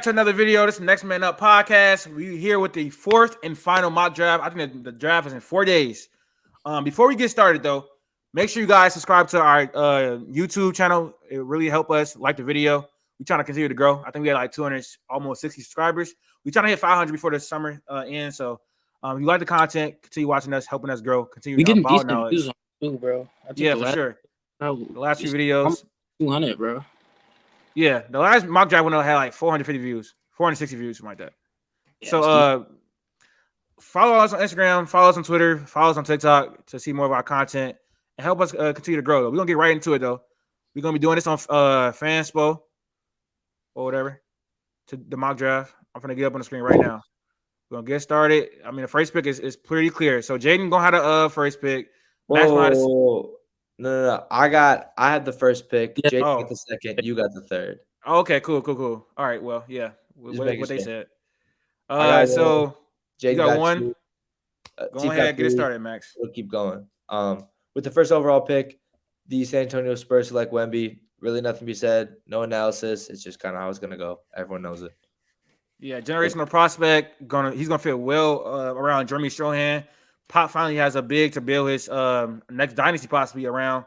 to another video. This is Next Man Up podcast. We're here with the fourth and final mock draft. I think the draft is in 4 days. Before we get started, though, make sure you guys subscribe to our YouTube channel. It really help us. Like the video. We're trying to continue to grow. I think we had like 200, almost 60 subscribers. We're trying to hit 500 before the summer ends. So if you like the content, continue watching us, helping us grow. Continue we getting ball decent knowledge. views on too, bro. Yeah, for sure. The last few videos. 200, bro. Yeah, the last mock draft window had like 450 views, 460 views, something like that. Yeah, so follow us on Instagram, follow us on Twitter, follow us on TikTok to see more of our content and help us continue to grow. We're going to get right into it, though. We're going to be doing this on Fanspo or whatever to the mock draft. I'm going to get up on the screen right now. We're going to get started. I mean, the first pick is pretty clear. So Jaedon going to have the first pick. Whoa. No. I had the first pick. Yeah. Jaedon got the second. You got the third. Okay, cool. All right, well, yeah. What they said. So Jaedon you got one. Go ahead, get it started, Max. We'll keep going. With the first overall pick, the San Antonio Spurs select Wemby. Really nothing to be said. No analysis. It's just kind of how it's gonna go. Everyone knows it. Yeah, generational prospect. He's gonna fit well around Jeremy Strohan. Pop finally has a big to build his next dynasty possibly around.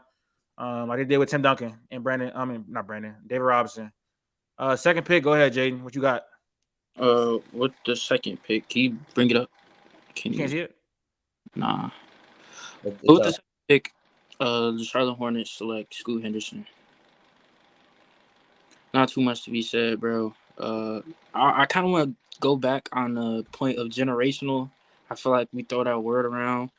Like they did with Tim Duncan and David Robinson. Second pick, go ahead, Jaedon. What you got? What the second pick? Can you bring it up? You can't see it? Nah. With the second pick, the Charlotte Hornets select Scoot Henderson. Not too much to be said, bro. I kind of want to go back on the point of generational. I feel like we throw that word around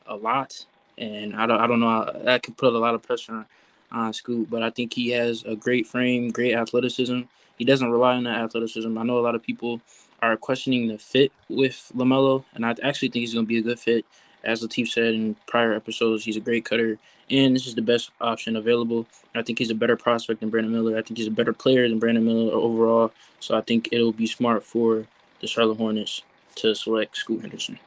a lot, and I don't know. That could put a lot of pressure on Scoot, but I think he has a great frame, great athleticism. He doesn't rely on that athleticism. I know a lot of people are questioning the fit with LaMelo, and I actually think he's going to be a good fit. As Latif said in prior episodes, he's a great cutter, and this is the best option available. I think he's a better prospect than Brandin Miller. I think he's a better player than Brandin Miller overall, so I think it'll be smart for the Charlotte Hornets to select Scoot Henderson.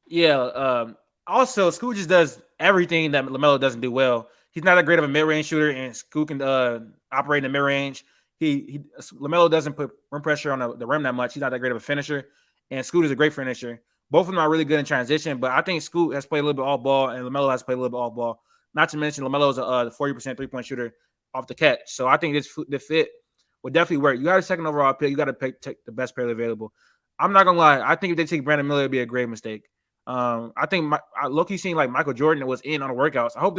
Yeah. Also, Scoot just does everything that LaMelo doesn't do well. He's not that great of a mid-range shooter, and Scoot can operate in the mid-range. LaMelo doesn't put rim pressure on the rim that much. He's not that great of a finisher, and Scoot is a great finisher. Both of them are really good in transition, but I think Scoot has played a little bit off ball, and LaMelo has played a little bit off ball. Not to mention LaMelo is a 40% three-point shooter off the catch. So I think the fit would definitely work. You got a second overall pick. You got to take the best player available. I'm not gonna lie. I think if they take Brandin Miller, it'd be a great mistake. I think low-key seeing like Michael Jordan was in on the workouts. I hope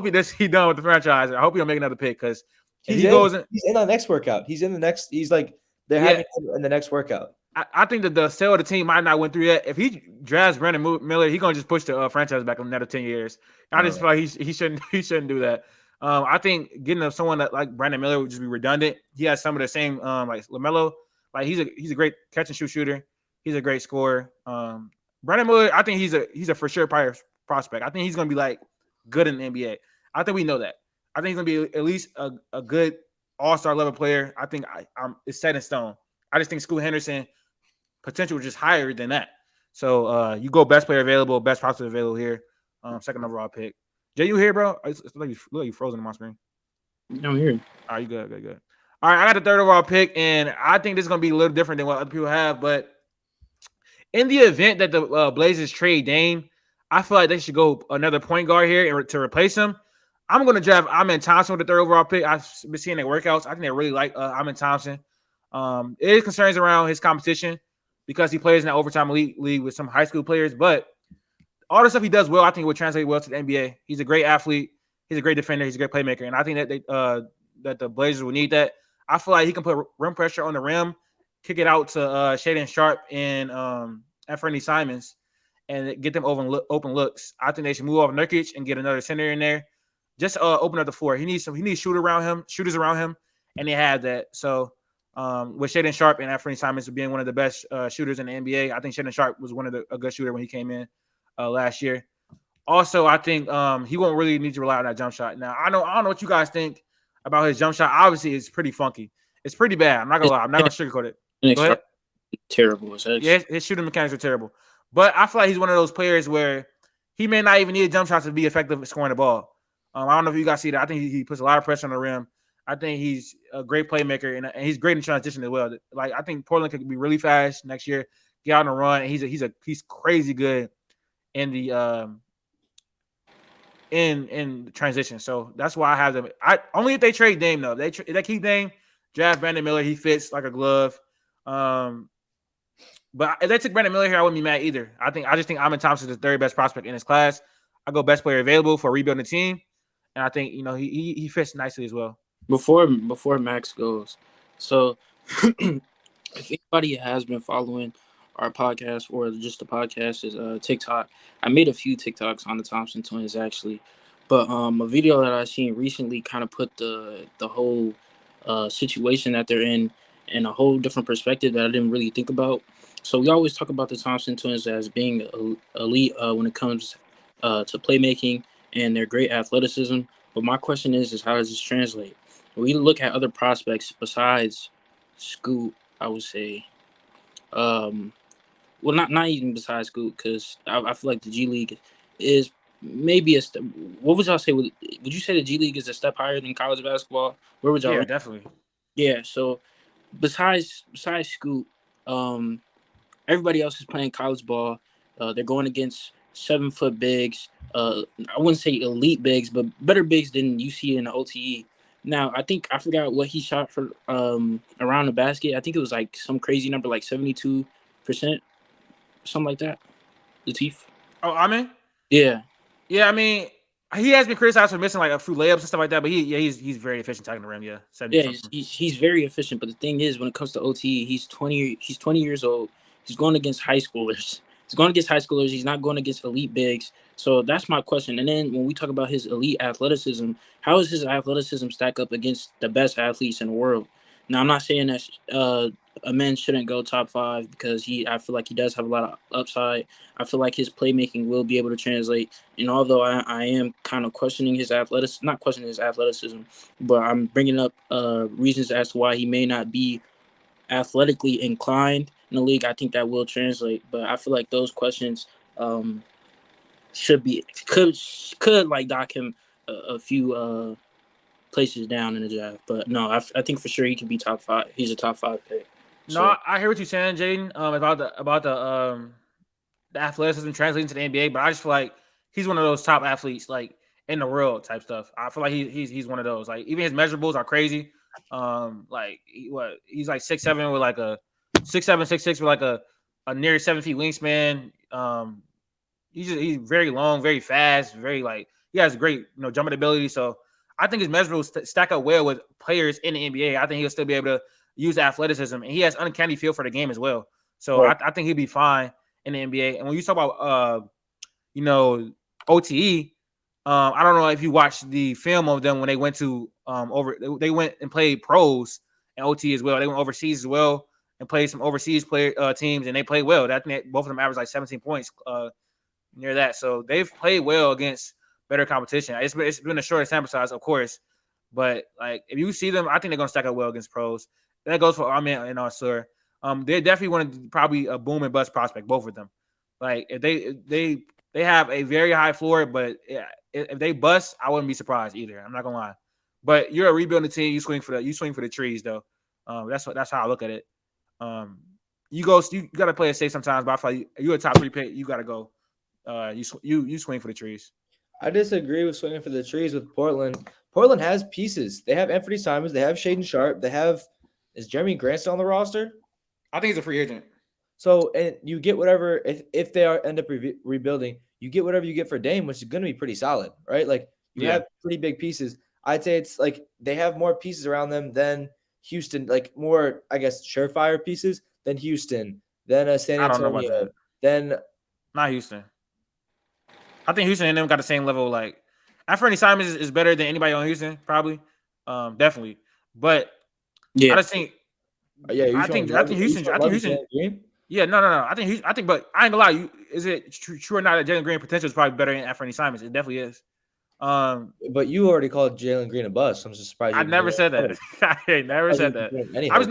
he done with the franchise. I hope he'll make another pick because he's in on the next workout. He's in the next. He's like they're having him in the next workout. I think that the sale of the team might not went through yet. If he drafts Brandin Miller, he's gonna just push the franchise back another 10 years. I just feel like he shouldn't do that. I think getting someone that like Brandin Miller would just be redundant. He has some of the same like LaMelo. Like he's a great catch and shoot shooter. He's a great scorer. Brandin Miller, I think he's a for sure prospect. I think he's gonna be like good in the NBA. I think we know that. I think he's gonna be at least a good all-star level player. I think it's set in stone. I just think Scoot Henderson potential is just higher than that. So you go best player available, best prospect available here. Second overall pick. Jay, you here, bro? It's like you frozen on my screen. I'm here. All right, you good. All right, I got the third overall pick, and I think this is gonna be a little different than what other people have. But in the event that the Blazers trade Dame, I feel like they should go another point guard here to replace him. I'm gonna draft Amen Thompson with the third overall pick. I've been seeing their workouts. I think they really like Amen Thompson. It is concerns around his competition because he plays in that overtime elite league with some high school players, but all the stuff he does well, I think would translate well to the NBA. He's a great athlete. He's a great defender. He's a great playmaker, and I think that that the Blazers will need that. I feel like he can put rim pressure on the rim, kick it out to Shaedon Sharpe and Anthony Simons, and get them open looks. I think they should move off Nurkic and get another center in there. Just open up the floor. He needs shooters around him, and they have that. So with Shaedon Sharpe and Anthony Simons being one of the best shooters in the NBA, I think Shaedon Sharpe was a good shooter when he came in last year. Also, I think he won't really need to rely on that jump shot. Now, I don't know what you guys think about his jump shot. Obviously, it's pretty funky. It's pretty bad. I'm not gonna lie. I'm not gonna sugarcoat it. Go ahead. Terrible. Yeah, his shooting mechanics are terrible. But I feel like he's one of those players where he may not even need a jump shot to be effective at scoring the ball. I don't know if you guys see that. I think he puts a lot of pressure on the rim. I think he's a great playmaker and he's great in transition as well. Like I think Portland could be really fast next year, get out on a run. And he's crazy good in the in transition. So that's why I have them. I only if they trade Dame though. If they keep Dame, draft Brandon Miller. He fits like a glove. But if they took Brandon Miller here, I wouldn't be mad either. I just think Amen Thompson is the third best prospect in his class. I go best player available for rebuilding the team, and I think he fits nicely as well. Before Max goes, so if anybody has been following our podcast or just the podcast is TikTok, I made a few TikToks on the Thompson twins actually, but a video that I seen recently kind of put the whole situation that they're in a whole different perspective that I didn't really think about. So we always talk about the Thompson twins as being elite when it comes to playmaking and their great athleticism. But my question is how does this translate? When we look at other prospects besides Scoot, I would say, well, not even besides Scoot, because I feel like the G League is maybe a step. What would y'all say? Would you say the G League is a step higher than college basketball? Where would y'all? Yeah, definitely. Yeah. So besides Scoot, everybody else is playing college ball. They're going against 7-foot bigs. I wouldn't say elite bigs, but better bigs than you see in the OTE. Now, I forgot what he shot for around the basket. I think it was like some crazy number, like 72%, something like that. Latif. Oh, Amen? Yeah. Yeah, I mean, he has been criticized for missing like a few layups and stuff like that, but he's very efficient attacking the rim. Yeah, he's very efficient. But the thing is, when it comes to OT, he's 20 years old. He's going against high schoolers. He's not going against elite bigs. So that's my question. And then when we talk about his elite athleticism, how does his athleticism stack up against the best athletes in the world? Now, I'm not saying that a man shouldn't go top 5 because I feel like he does have a lot of upside. I feel like his playmaking will be able to translate. And although I am kind of questioning his athleticism, not questioning his athleticism, but I'm bringing up reasons as to why he may not be athletically inclined in the league, I think that will translate. But I feel like those questions could like dock him a few places down in the draft. But no, I think for sure he can be top 5. He's a top 5 pick. So. No, I hear what you're saying, Jaedon, about the athleticism translating to the NBA, but I just feel like he's one of those top athletes like in the world type stuff. I feel like he's one of those. Like even his measurables are crazy. Like he's like 6'7" with like a 6'7", 6'6" with like a near 7 feet wingspan. He's very long, very fast, very like he has great jumping ability. So I think his measurables stack up well with players in the NBA. I think he'll still be able to use athleticism, and he has uncanny feel for the game as well. So right. I think he'll be fine in the NBA. And when you talk about OTE, I don't know if you watched the film of them when they went to they went and played pros and OT as well. They went overseas as well and played some overseas teams, and they played well. That both of them averaged like 17 points near that. So they've played well against better competition. It's been a shorter sample size, of course, but like if you see them, I think they're gonna stack up well against pros. That goes for Amen and Ausar. They definitely want to probably a boom and bust prospect, both of them. Like if they have a very high floor, but if they bust, I wouldn't be surprised either. I'm not gonna lie. But you're a rebuilding team. You swing for the trees, though. That's how I look at it. You got to play it safe sometimes, but I feel like you're a top 3 pick. You got to go. You swing for the trees. I disagree with swinging for the trees with Portland. Portland has pieces. They have Anthony Simons. They have Shaedon Sharpe. They have is Jeremy Grant still on the roster? I think he's a free agent. So and you get whatever if they end up rebuilding, you get whatever you get for Dame, which is going to be pretty solid, right? Like you have pretty big pieces. I'd say it's like they have more pieces around them than Houston, like more, I guess, surefire pieces than Houston, than San Antonio, I don't know about that. Then not Houston. I think Houston and them got the same level. Like Anthony Simons is better than anybody on Houston, probably, definitely. But I just think, I think Houston. Yeah, no. I think, but I ain't gonna lie. Is it true or not that Jalen Green potential is probably better than Anthony Simons? It definitely is. But you already called Jalen Green a bust. I'm just surprised. I never said that. I never said that. I'm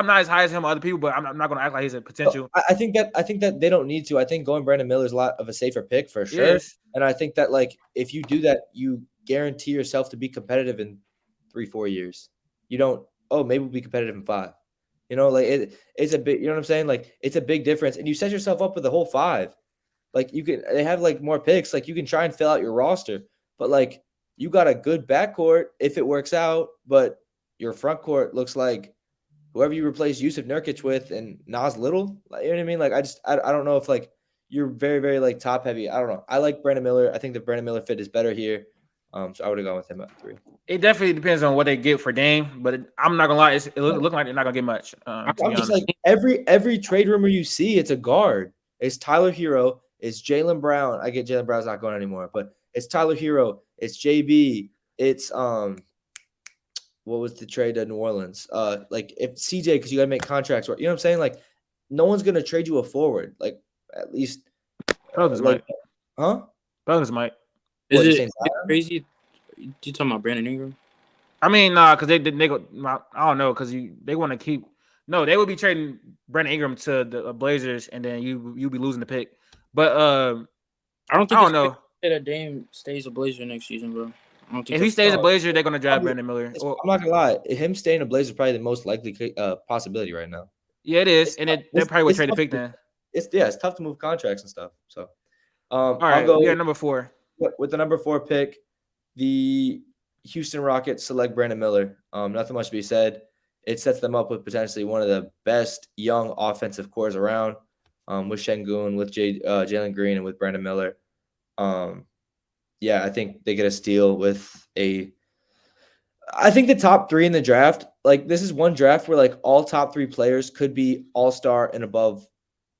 not as high as him or other people, but I'm not gonna act like he's a potential. I think that they don't need to. I think going Brandon Miller is a lot of a safer pick for sure. Yes. And I think that like if you do that, you guarantee yourself to be competitive in 3-4 years. You don't, maybe we'll be competitive in 5. Like it's a big, you know what I'm saying? Like it's a big difference. And you set yourself up with the whole 5. Like they have like more picks. Like you can try and fill out your roster, but like you got a good backcourt if it works out, but your front court looks like whoever you replace Yusuf Nurkic with and Nas Little. Like, you know what I mean? Like I don't know if like you're very, very like top heavy. I don't know. I like Brandin Miller. I think the Brandin Miller fit is better here. So I would have gone with him at 3. It definitely depends on what they get for Dame, but I'm not gonna lie, it looks like they're not gonna get much. I'm just like every trade rumor you see, it's a guard. It's Tyler Hero. It's Jaylen Brown. I get Jaylen Brown's not going anymore, but it's Tyler Hero. It's JB. It's what was the trade to New Orleans? Like if CJ, because you gotta make contracts work. You know what I'm saying? Like no one's gonna trade you a forward. Like at least Pelicans might. Huh? Pelicans might. Is it crazy? You talking about Brandon Ingram? I mean, because they go. I don't know, because they want to keep. No, they would be trading Brandon Ingram to the Blazers, and then you be losing the pick. But I don't know that Dame stays a Blazer next season, bro. I don't think if he stays a Blazer, they're gonna draft Brandon Miller. I'm not gonna lie, him staying a Blazer is probably the most likely possibility right now. Yeah, it is, and they probably would trade the pick then. It's tough to move contracts and stuff. So, all right, we got number 4. With the number 4 pick, the Houston Rockets select Brandon Miller. Nothing much to be said. It sets them up with potentially one of the best young offensive cores around, with Şengün, with Jalen Green, and with Brandon Miller. Yeah, I think they get a steal with I think the top 3 in the draft, like this is one draft where like all top 3 players could be all-star and above,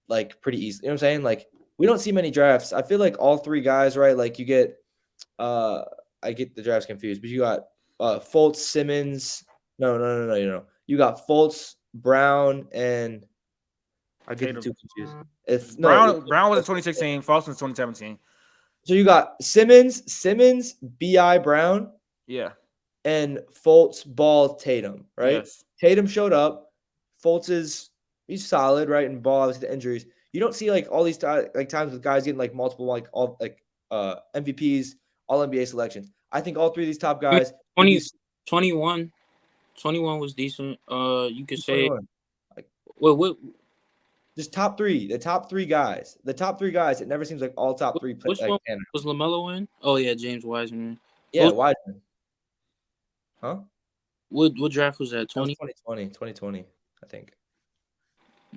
like pretty easily. You know what I'm saying? Like we don't see many drafts. I feel like all 3 guys, right? Like you get, I get the drafts confused, but you got Fultz, Simmons. No. You got Fultz, Brown, and I get the 2 confused. Brown was in 2016, Fultz was 2017. So you got Simmons, B.I. Brown, yeah, and Fultz, Ball, Tatum, right? Yes. Tatum showed up. Fultz he's solid, right? And Ball, obviously the injuries. You don't see like all these times with guys getting like multiple like all like MVPs, all NBA selections. I think all 3 of these top guys. 21 was decent. You could say. What? Just top 3. The top 3 guys. The top 3 guys. It never seems like all top 3 players. Which one was LaMelo in? Oh yeah, James Wiseman. Yeah, Wiseman. Huh? What draft was that? 2020, I think.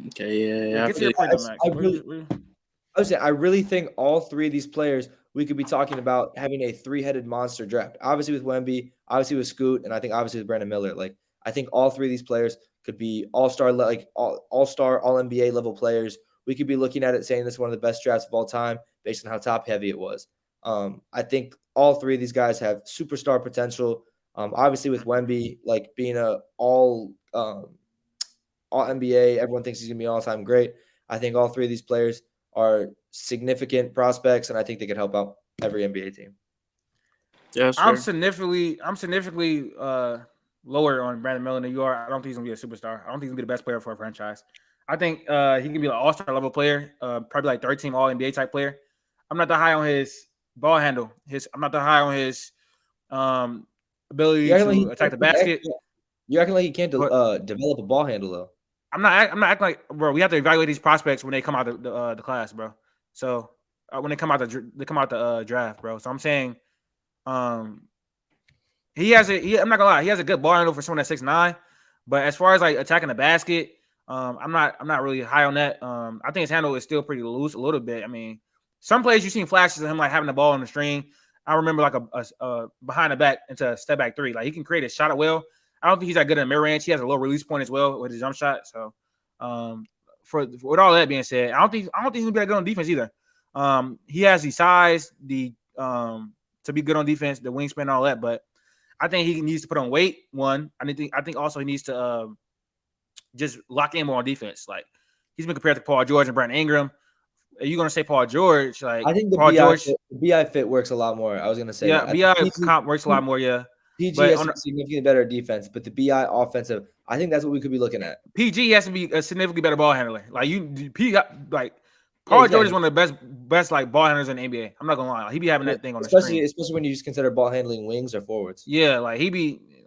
Okay, yeah. I really think all 3 of these players we could be talking about having a 3-headed monster draft. Obviously with Wemby, obviously with Scoot, and I think obviously with Brandon Miller. Like I think all 3 of these players could be all-star, like all-star, all-NBA level players. We could be looking at it saying this is one of the best drafts of all time based on how top-heavy it was. I think all 3 of these guys have superstar potential. Obviously with Wemby, like being a all NBA, everyone thinks he's going to be all-time great. I think all 3 of these players are significant prospects, and I think they could help out every NBA team. Yeah, sure. I'm significantly lower on Brandon Miller than you are. I don't think he's gonna be a superstar. I don't think he's gonna be the best player for a franchise. I think he can be an all-star level player, probably like 13 all NBA type player. I'm not that high on his ball handle. I'm not that high on his ability to attack the basket. You're acting like he can't develop a ball handle though. I'm not acting like, bro. We have to evaluate these prospects when they come out the class, bro. So when they come out the draft, bro. So I'm saying, I'm not gonna lie, he has a good ball handle for someone that's 6'9", but as far as like attacking the basket, I'm not really high on that. I think his handle is still pretty loose a little bit. I mean, some plays you've seen flashes of him like having the ball on the string. I remember like a behind the back into a step back 3. Like he can create a shot at will. I don't think he's that good in mid range. He has a low release point as well with his jump shot. So, with all that being said, I don't think he's gonna be that good on defense either. He has the size, to be good on defense, the wingspan, and all that. But I think he needs to put on weight. One, I think also he needs to just lock in more on defense. Like he's been compared to Paul George and Brandon Ingram. Are you gonna say Paul George? Like I think the BI fit works a lot more. I was gonna say BI comp works a lot more. Yeah. PG has significantly better defense, but the BI offensive, I think that's what we could be looking at. PG has to be a significantly better ball handler. Paul George is one of the best like ball handlers in the NBA. I'm not gonna lie, he be having that thing on the string. Especially when you just consider ball handling wings or forwards. Yeah, like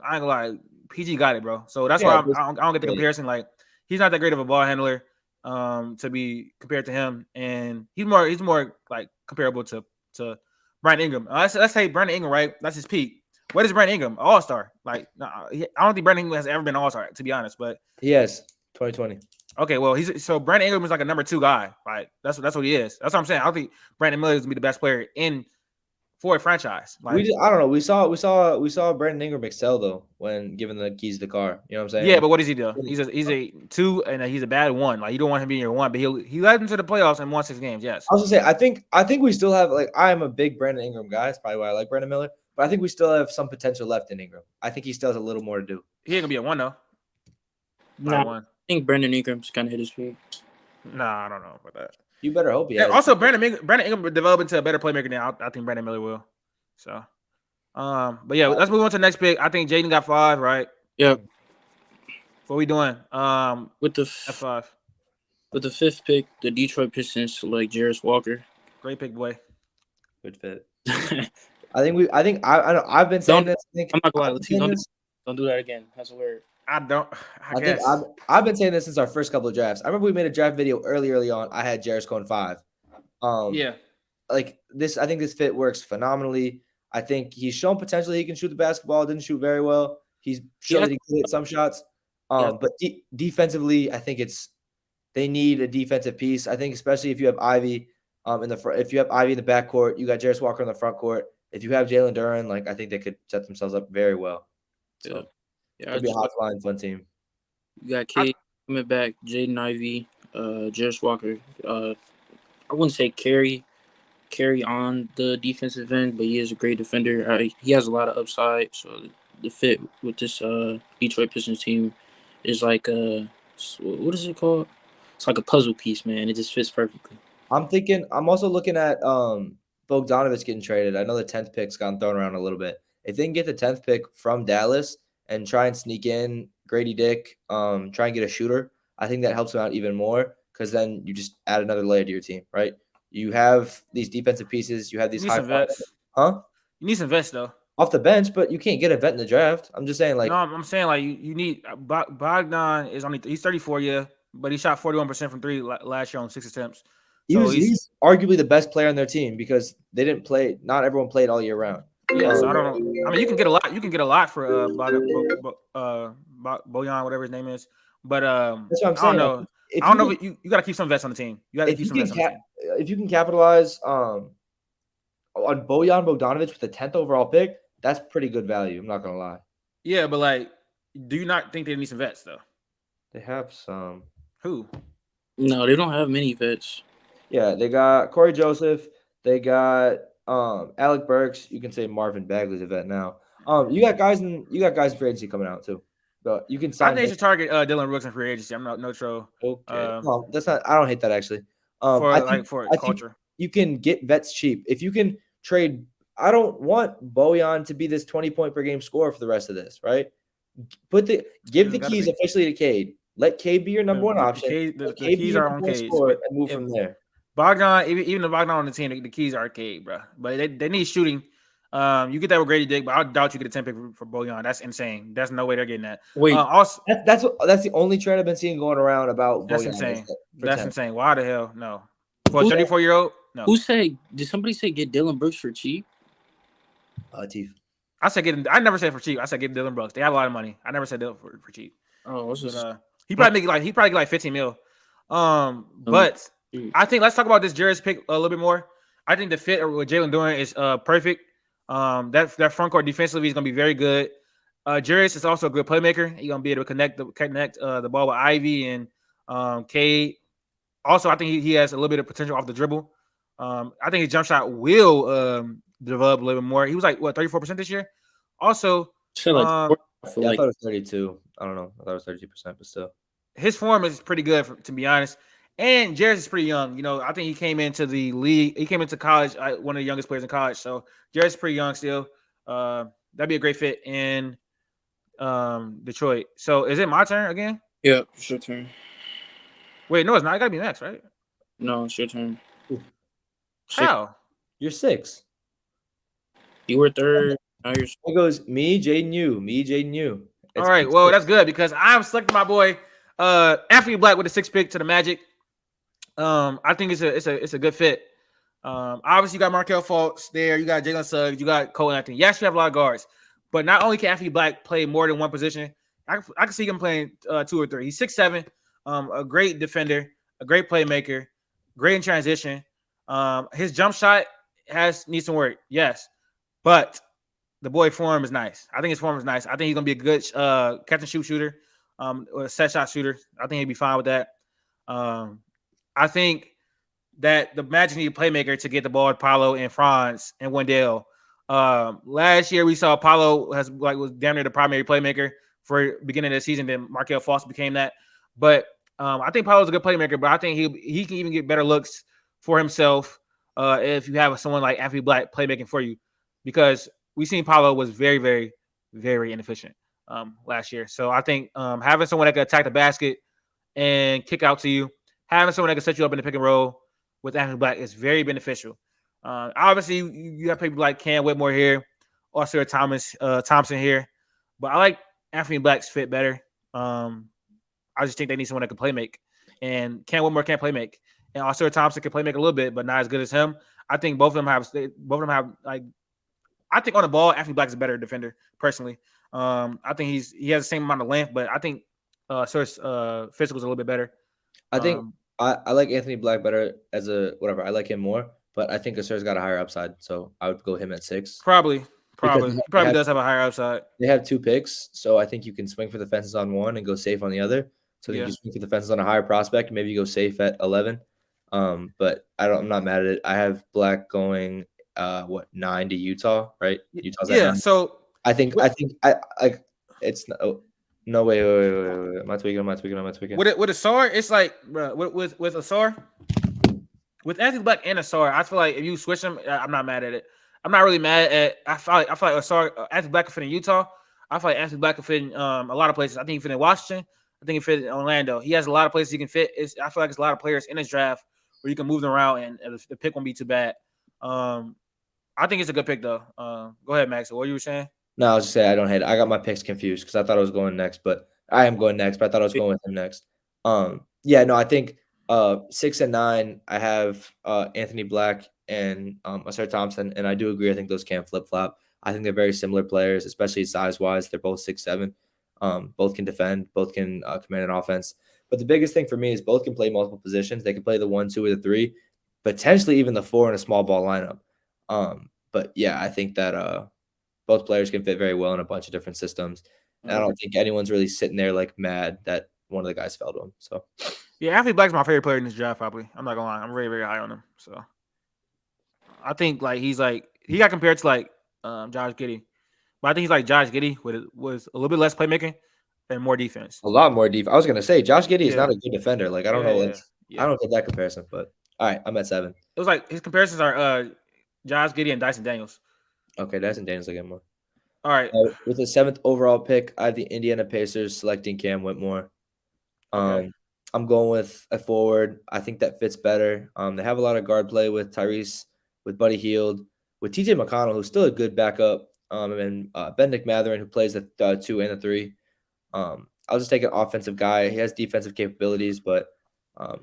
I ain't gonna lie, PG got it, bro. So that's Yeah, why I don't get the comparison. Like, he's not that great of a ball handler to be compared to him, and he's more like comparable to Brandon Ingram. Let's say Brandon Ingram, right? That's his peak. What is Brandon Ingram? All-star. Like, I don't think Brandon Ingram has ever been an all-star, to be honest. But he has 2020. Okay, well, Brandon Ingram is like a number 2 guy. Like, that's what he is. That's what I'm saying. I don't think Brandon Miller is gonna be the best player for a franchise. Like, I don't know. We saw Brandon Ingram excel though when given the keys to the car. You know what I'm saying? Yeah, but what does he do? He's a 2 and he's a bad 1. Like, you don't want him being your 1, but he led them to the playoffs and won 6 games. Yes. I was gonna say I think we still have like I am a big Brandon Ingram guy. That's probably why I like Brandon Miller. But I think we still have some potential left in Ingram. I think he still has a little more to do. He ain't gonna be a 1 though. Not 1. I think Brandon Ingram's kind of hit his peak. Nah, I don't know about that. You better hope he has. Also, Brandon Ingram will develop into a better playmaker than I think Brandon Miller will. So, but yeah, let's move on to the next pick. I think Jaedon got 5, right? Yeah. What we doing? With the F5. With the 5th pick, the Detroit Pistons select Jarace Walker. Great pick, boy. Good fit. I've been saying this. I'm not gonna lie. Don't do that again. That's weird. I think I've been saying this since our first couple of drafts. I remember we made a draft video early on. I had Jarace going 5. Yeah. Like this, I think this fit works phenomenally. I think he's shown potentially he can shoot the basketball. Didn't shoot very well. He's shown that he can hit some shots. But defensively, I think they need a defensive piece. I think especially if you have Ivy in the front, if you have Ivy in the backcourt, you got Jarace Walker in the front court. If you have Jalen Duren, like I think they could set themselves up very well. So it'd be a hot flying fun team. You got Cade coming back, Jaden Ivey, Jarace Walker. I wouldn't say carry on the defensive end, but he is a great defender. He has a lot of upside. So the fit with this Detroit Pistons team is like what is it called? It's like a puzzle piece, man. It just fits perfectly. I'm also looking at Bogdanovic getting traded. I know the 10th pick's gotten thrown around a little bit. If they can get the 10th pick from Dallas and try and sneak in Gradey Dick, try and get a shooter, I think that helps them out even more because then you just add another layer to your team, right? You have these defensive pieces. You have these high vets. Huh? You need some vets though. Off the bench, but you can't get a vet in the draft. I'm just saying, like. No, I'm saying like you need Bogdan is he's 34, yeah, but he shot 41% from 3 last year on 6 attempts. So he's arguably the best player on their team because they didn't play. Not everyone played all year round. Yeah, so I don't know. I mean, you can get a lot. You can get a lot for Bojan, whatever his name is. But that's what I'm saying. I don't know. I don't know. You got to keep some vets on the team. You got to keep some vets on the team. If you can capitalize on Bojan Bogdanovic with the 10th overall pick, that's pretty good value. I'm not gonna lie. Yeah, but like, do you not think they need some vets though? They have some. Who? No, they don't have many vets. Yeah, they got Corey Joseph. They got Alec Burks. You can say Marvin Bagley's a vet now. You got guys in free agency coming out too. But you can sign. I think you should target Dillon Brooks in free agency. I'm not no troll. Okay. No, that's not. I don't hate that actually. For culture, you can get vets cheap if you can trade. I don't want Bojan to be this 20-point per game scorer for the rest of this, right? Give the keys officially to Cade. Let Cade be your number one option. The keys are on Cade. And move from there. Bogdan, even the Bogdan on the team, the keys are Cade, bro. But they need shooting. You get that with Gradey Dick, but I doubt you get a 10 pick for Bojan. That's insane. There's no way they're getting that. Wait, also that's the only trend I've been seeing going around about. That's Bojan insane. That's insane. Why the hell no? For a 34-year-old, no. Who said? Did somebody say get Dillon Brooks for cheap? Latif. I never said for cheap. I said get Dillon Brooks. They have a lot of money. I never said Dillon for cheap. Oh, what's this? He probably get like 15 mil. But I think let's talk about this Jarace pick a little bit more. I think the fit with Jalen Duren is perfect. That front court defensively is going to be very good. Jarace is also a good playmaker. He's going to be able to connect the ball with Ivy and Cade. Also, I think he has a little bit of potential off the dribble. I think his jump shot will develop a little bit more. He was like 34% this year. Also, I thought it was 32. I don't know. I thought it was 32%, but still, his form is pretty good to be honest. And Jarace is pretty young. You know, I think he came into the league. He came into college, one of the youngest players in college. So Jarace is pretty young still. That'd be a great fit in Detroit. So is it my turn again? Yeah, it's your turn. Wait, no, it's not. I gotta be next, right? No, it's your turn. How? You're 6. You were 3rd. It goes me, Jaedon, you. Me, Jaedon, you. All right. Well, that's good because I'm selecting my boy Anthony Black with the 6th pick to the Magic. I think it's a good fit. Obviously, you got Markelle Fultz there. You got Jalen Suggs. You got Cole Anthony. Yes, you have a lot of guards, but not only can Anthony Black play more than one position, I can see him playing 2 or 3. He's 6'7", a great defender, a great playmaker, great in transition. His jump shot needs some work, yes, but the boy form is nice. I think his form is nice. I think he's gonna be a good catch and shoot shooter, or a set shot shooter. I think he'd be fine with that. I think that the Magic need a playmaker to get the ball to Paolo and Franz and Wendell. Last year we saw Paolo was damn near the primary playmaker for beginning of the season. Then Markelle Fultz became that. But I think Paolo's a good playmaker, but I think he can even get better looks for himself if you have someone like Anthony Black playmaking for you, because we seen Paolo was very, very, very inefficient last year. So I think having someone that can attack the basket and kick out to you, having someone that can set you up in the pick and roll with Anthony Black is very beneficial. Obviously, you have people like Cam Whitmore here, Ausar Thompson here, but I like Anthony Black's fit better. I just think they need someone that can play make, and Cam Whitmore can't play make, and Ausar Thompson can play make a little bit, but not as good as him. I think both of them have like. I think on the ball, Anthony Black is a better defender personally. I think he has the same amount of length, but I think Ausar's physical is a little bit better. I think I like Anthony Black better as a whatever. I like him more, but I think Ausar's got a higher upside, so I would go him at 6. Probably. He probably does have a higher upside. They have 2 picks, so I think you can swing for the fences on one and go safe on the other. So you swing for the fences on a higher prospect, maybe you go safe at 11. But I'm not mad at it. I have Black going 9 to Utah, right? Utah's at 9. So I think it's no way. Am I tweaking? With Ausar, it's like with Ausar, with Anthony Black and Ausar, I feel like if you switch them, I'm not mad at it. I'm not really mad at. I feel like Ausar, Anthony Black can fit in Utah. I feel like Anthony Black can fit in a lot of places. I think he fit in Washington. I think he fit in Orlando. He has a lot of places he can fit. I feel like there's a lot of players in his draft where you can move them around and the pick won't be too bad. I think it's a good pick though. Go ahead, Max. What you were saying? No, I was just saying I don't hate it. I got my picks confused because I thought I was going next, but I am going next. But I thought I was going with him next. I think 6 and 9. I have Anthony Black and Ausar Thompson, and I do agree. I think those can flip flop. I think they're very similar players, especially size wise. They're both 6'7". Both can defend. Both can command an offense. But the biggest thing for me is both can play multiple positions. They can play the 1, 2, or the 3, potentially even the 4 in a small ball lineup. But yeah, I think that both players can fit very well in a bunch of different systems. And I don't think anyone's really sitting there like mad that one of the guys fell to him. So yeah, Anthony Black's my favorite player in this draft, probably. I'm not gonna lie. I'm very, very high on him. So I think he got compared to Josh Giddey. But I think he's like Josh Giddey with a little bit less playmaking and more defense. A lot more defense. I was gonna say Josh Giddey is not a good defender. Like I don't know. I don't get that comparison, but all right, I'm at 7. It was like his comparisons are Josh Giddey and Dyson Daniels. Okay, Dyson Daniels again more. All right. With the 7th overall pick, I have the Indiana Pacers selecting Cam Whitmore. Okay. I'm going with a forward. I think that fits better. They have a lot of guard play with Tyrese, with Buddy Hield, with TJ McConnell, who's still a good backup, and Bennedict Mathurin, who plays the 2 and the 3. I'll just take an offensive guy. He has defensive capabilities, but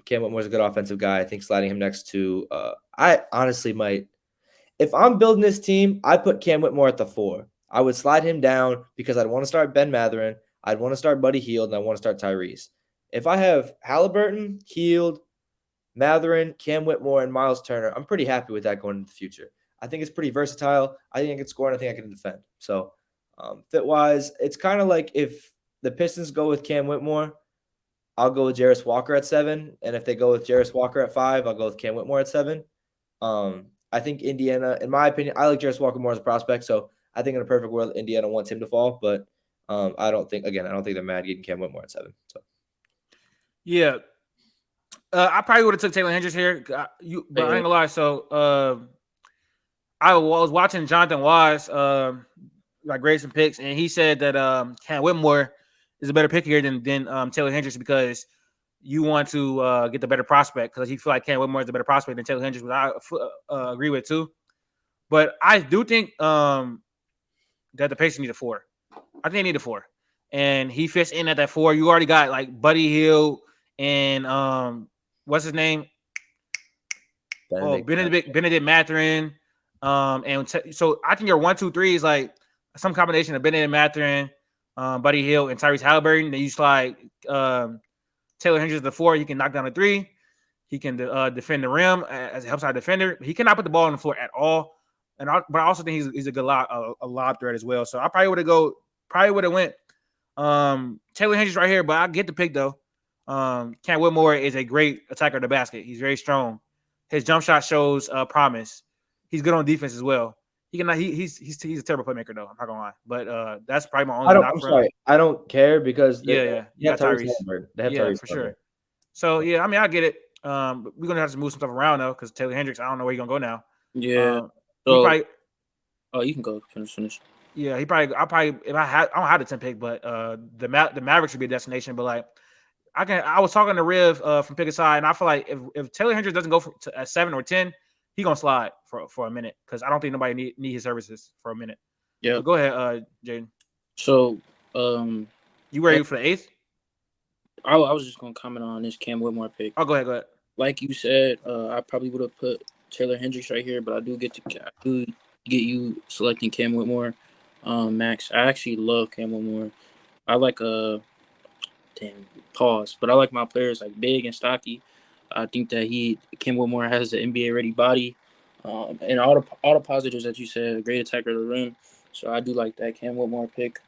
Cam Whitmore's a good offensive guy. I think sliding him next to I honestly might. If I'm building this team, I'd put Cam Whitmore at the 4. I would slide him down because I'd want to start Ben Mathurin. I'd want to start Buddy Hield, and I want to start Tyrese. If I have Halliburton, Hield, Mathurin, Cam Whitmore, and Miles Turner, I'm pretty happy with that going into the future. I think it's pretty versatile. I think I can score, and I think I can defend. So fit-wise, it's kind of like if the Pistons go with Cam Whitmore, I'll go with Jarace Walker at 7. And if they go with Jarace Walker at 5, I'll go with Cam Whitmore at 7. I think Indiana, in my opinion, I like Jarace Walker more as a prospect. So I think in a perfect world, Indiana wants him to fall. But I don't think they're mad getting Cam Whitmore at 7. So yeah. I probably would have took Taylor Hendricks here. But I ain't gonna lie. So I was watching Jonathan Wise grade some picks, and he said that Cam Whitmore is a better pick here than Taylor Hendricks because you want to get the better prospect because he feel like Cam Whitmore is a better prospect than Taylor Hendricks, which I agree with too. But I do think that the Pacers need a 4. I think they need a 4, and he fits in at that 4. You already got like Buddy Hield and what's his name? Benedict Mathurin. So I think your 1, 2, 3 is like some combination of Benedict Mathurin, Buddy Hield, and Tyrese Halliburton. Then you slide Taylor Hendricks to the 4. He can knock down the 3. He can defend the rim as a help side defender. He cannot put the ball on the floor at all. But I also think he's a good lob threat as well. So I probably would have went Taylor Hendricks right here. But I get the pick though. Cam Whitmore is a great attacker of the basket. He's very strong. His jump shot shows promise. He's good on defense as well. He's a terrible playmaker though. I'm not gonna lie, but that's probably my only. I'm sorry. I don't care because you got Tyrese. They have Tyrese for sure. So yeah, I mean I get it. We're gonna have to move some stuff around though because Taylor Hendricks, I don't know where he's gonna go now. Yeah. You can go finish. Yeah, if I don't have the 10 pick, but the Mavericks would be a destination. But like I was talking to Riv from Pick Aside, and I feel like if Taylor Hendricks doesn't go at 7 or 10, he gonna slide for a minute because I don't think nobody need his services for a minute. Yeah, so go ahead, Jaedon. So you ready for the 8th? I was just gonna comment on this Cam Whitmore pick. Oh, go ahead. Like you said, I probably would have put Taylor Hendricks right here, but I do get you selecting Cam Whitmore, Max. I actually love Cam Whitmore. I like but I like my players like big and stocky. I think that Cam Whitmore has an NBA ready body, and all the positives that you said. A great attacker of the rim. So I do like that Cam Whitmore pick.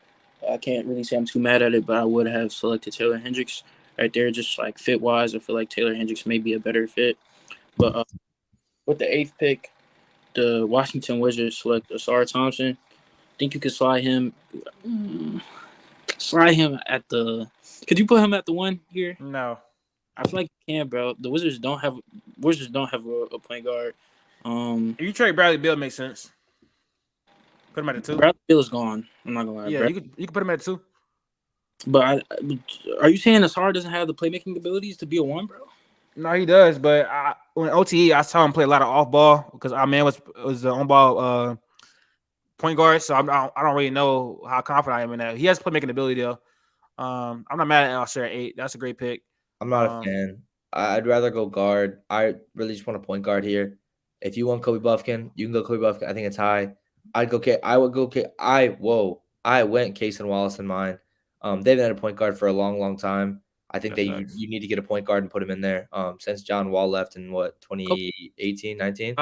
I can't really say I'm too mad at it, but I would have selected Taylor Hendricks right there. Just like fit wise, I feel like Taylor Hendricks may be a better fit. But with the 8th pick, the Washington Wizards select Ausar Thompson. I think you could slide him at the. Could you put him at the 1 here? No, I feel like you can, bro. The Wizards don't have a point guard. If you trade Bradley Beal, makes sense. Put him at the 2. Bradley Beal is gone. I'm not gonna lie. Yeah, you could put him at 2. But are you saying Ausar doesn't have the playmaking abilities to be a 1, bro? No, he does. But when OTE, I saw him play a lot of off ball because our man was the on ball point guard. So I don't really know how confident I am in that. He has playmaking ability though. I'm not mad at Ausar at 8. That's a great pick. I'm not a fan. I'd rather go guard. I really just want a point guard here. If you want Kobe Bufkin, you can go Kobe Bufkin. I think it's high. I went Cason Wallace in mine. They haven't had a point guard for a long, long time. I think you need to get a point guard and put him in there. Since John Wall left in 2018, 19?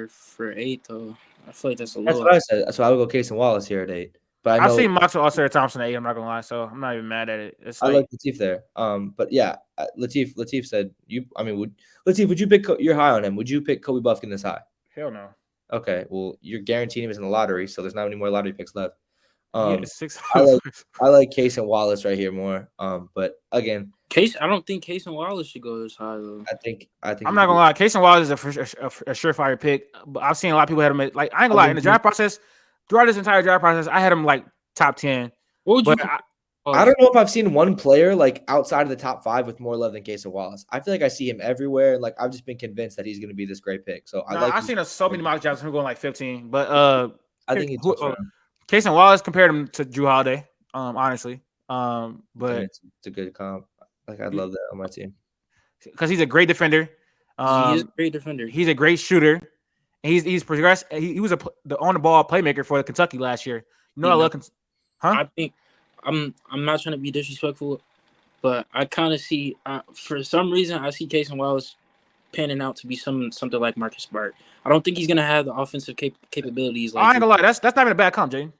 For 8 though. I feel like that's a That's low. what I said. So I would go Cason Wallace here at 8. But I've seen Maxwell Ausar Thompson at 8. I'm not gonna lie, so I'm not even mad at it. It's I like Latif there. But yeah, Latif said Latif, would you pick? You're high on him. Would you pick Kobe Bufkin this high? Hell no. Okay, well you're guaranteeing him in the lottery, so there's not any more lottery picks left. I like Cason Wallace right here more. But again, I don't think Cason Wallace should go this high though. I think I'm not gonna lie. Cason Wallace is a surefire pick. But I've seen a lot of people had him at, like I ain't gonna lie, in the draft process. Throughout this entire draft process, I had him like top 10. What would you? I don't know if I've seen one player like outside of the top 5 with more love than Cason Wallace. I feel like I see him everywhere, and like I've just been convinced that he's going to be this great pick. So I've seen so many mock drafts who going like 15, but I think he's Cason Wallace compared him to Jrue Holiday, honestly. But it's a good comp. Like I'd love that on my team because he's a great defender. He is a great defender. He's a great shooter. He's progressed. He was the on the ball playmaker for Kentucky last year. I love. I think I'm not trying to be disrespectful, but I kind of see for some reason I see Cason Wallace panning out to be something like Marcus Smart. I don't think he's gonna have the offensive capabilities. Like I ain't gonna lie, that's not even a bad comp, Jaedon.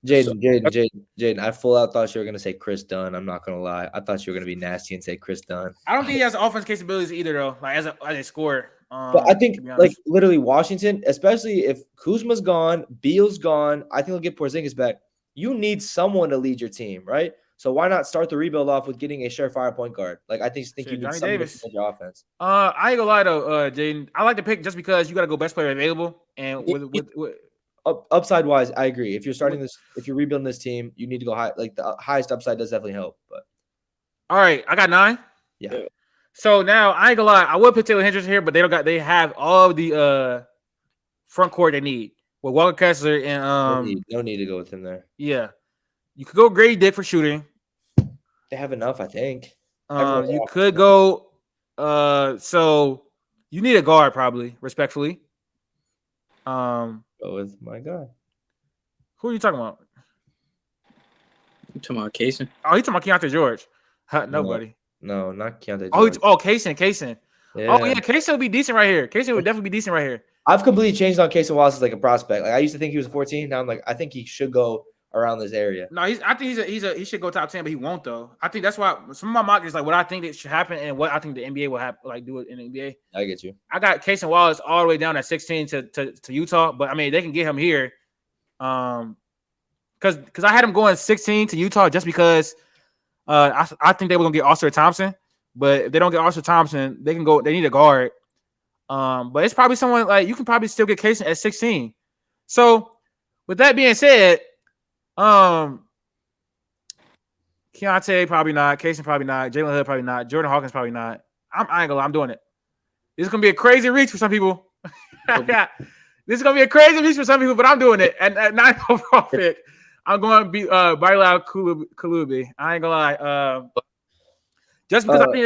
Jaedon, I full out thought you were gonna say Chris Dunn. I'm not gonna lie, I thought you were gonna be nasty and say Chris Dunn. I don't think he has the offensive capabilities either, though. Like as a scorer. But I think like literally Washington, especially if Kuzma's gone, Beal's gone, I think they'll get Porzingis back. You need someone to lead your team, right? So why not start the rebuild off with getting a surefire point guard? Like I think you need someone to lead your offense. I ain't gonna lie though, Jaedon. I like the pick just because you got to go best player available, and with upside wise, I agree. If you're rebuilding this team, you need to go high. Like the highest upside does definitely help. But all right, I got 9. Yeah. So now I ain't gonna lie, I would put Taylor Hendricks here, but they have all the front court they need. with Walker Kessler and no need to go with him there. Yeah, you could go Gradey Dick for shooting. They have enough, I think. You could go. So you need a guard probably, respectfully. Go with my guy. Who are you talking about? You talking about Cason? Oh, you talking about Keyonte George? Nobody. No, not Keyonte George. Cason. Yeah. Oh yeah, Cason would be decent right here. Cason would definitely be decent right here. I've completely changed on Cason Wallace as like a prospect. Like I used to think he was 14. Now I'm like, I think he should go around this area. No, I think he should go top 10, but he won't though. I think that's why some of my mock is like what I think that should happen and what I think the NBA will have like do it in the NBA. I get you. I got Cason Wallace all the way down at 16 to Utah, but I mean they can get him here. Because I had him going 16 to Utah just because I think they were gonna get Ausar Thompson, but if they don't get Ausar Thompson, they can go. They need a guard. But it's probably someone like you can probably still get Cason at 16. So with that being said, Keyonte probably not, Cason probably not, Jalen Hood probably not, Jordan Hawkins probably not. I ain't gonna lie, I'm doing it. This is gonna be a crazy reach for some people. This is gonna be a crazy reach for some people, but I'm doing it. And at 9 overall pick, I'm going to be Bilal Coulibaly. I ain't gonna lie. Just because I think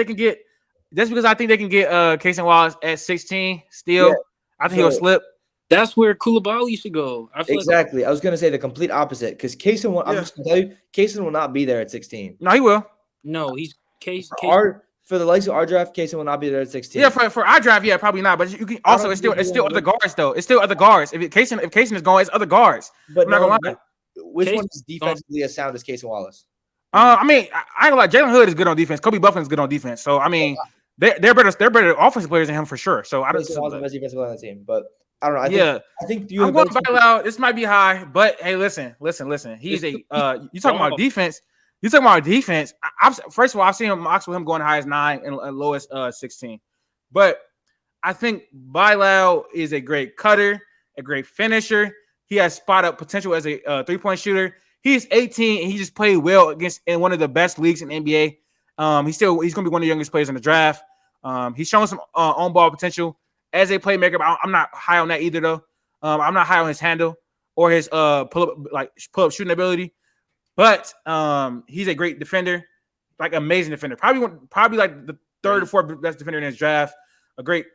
they can get Cason Wallace at 16 still, I think he'll slip. That's where Coulibaly should go. Exactly. I was gonna say the complete opposite because Cason will. I'm just gonna tell you, Cason will not be there at 16. No, he will. No, he's Cason. For the likes of our draft, Cason will not be there at 16. Yeah, for our draft, yeah, probably not. But you can also it's still other guards though. It's still other guards. If Cason is going, it's other guards. But I'm not gonna lie. Which one is defensively as sound as Cason Wallace? I mean, I ain't gonna lie. Jalen Hood is good on defense. Kobe Bufkin is good on defense. So I mean, they're better offensive players than him for sure. So I don't. Cason Wallace is the best defensive player on the team, but. I don't know. I think I'm going to Bilal. This might be high, but hey, listen. He's a you talking about defense. You talking about defense. First of all, I've seen Maxwell him going high as 9 and lowest 16. But I think Bilal is a great cutter, a great finisher. He has spot up potential as a 3-point shooter. He's 18 and he just played well against in one of the best leagues in the NBA. He's going to be one of the youngest players in the draft. He's showing some on ball potential. As a playmaker, but I'm not high on that either, though. I'm not high on his handle or his pull up shooting ability. But he's a great defender, like amazing defender. Probably like the third or fourth best defender in his draft. A great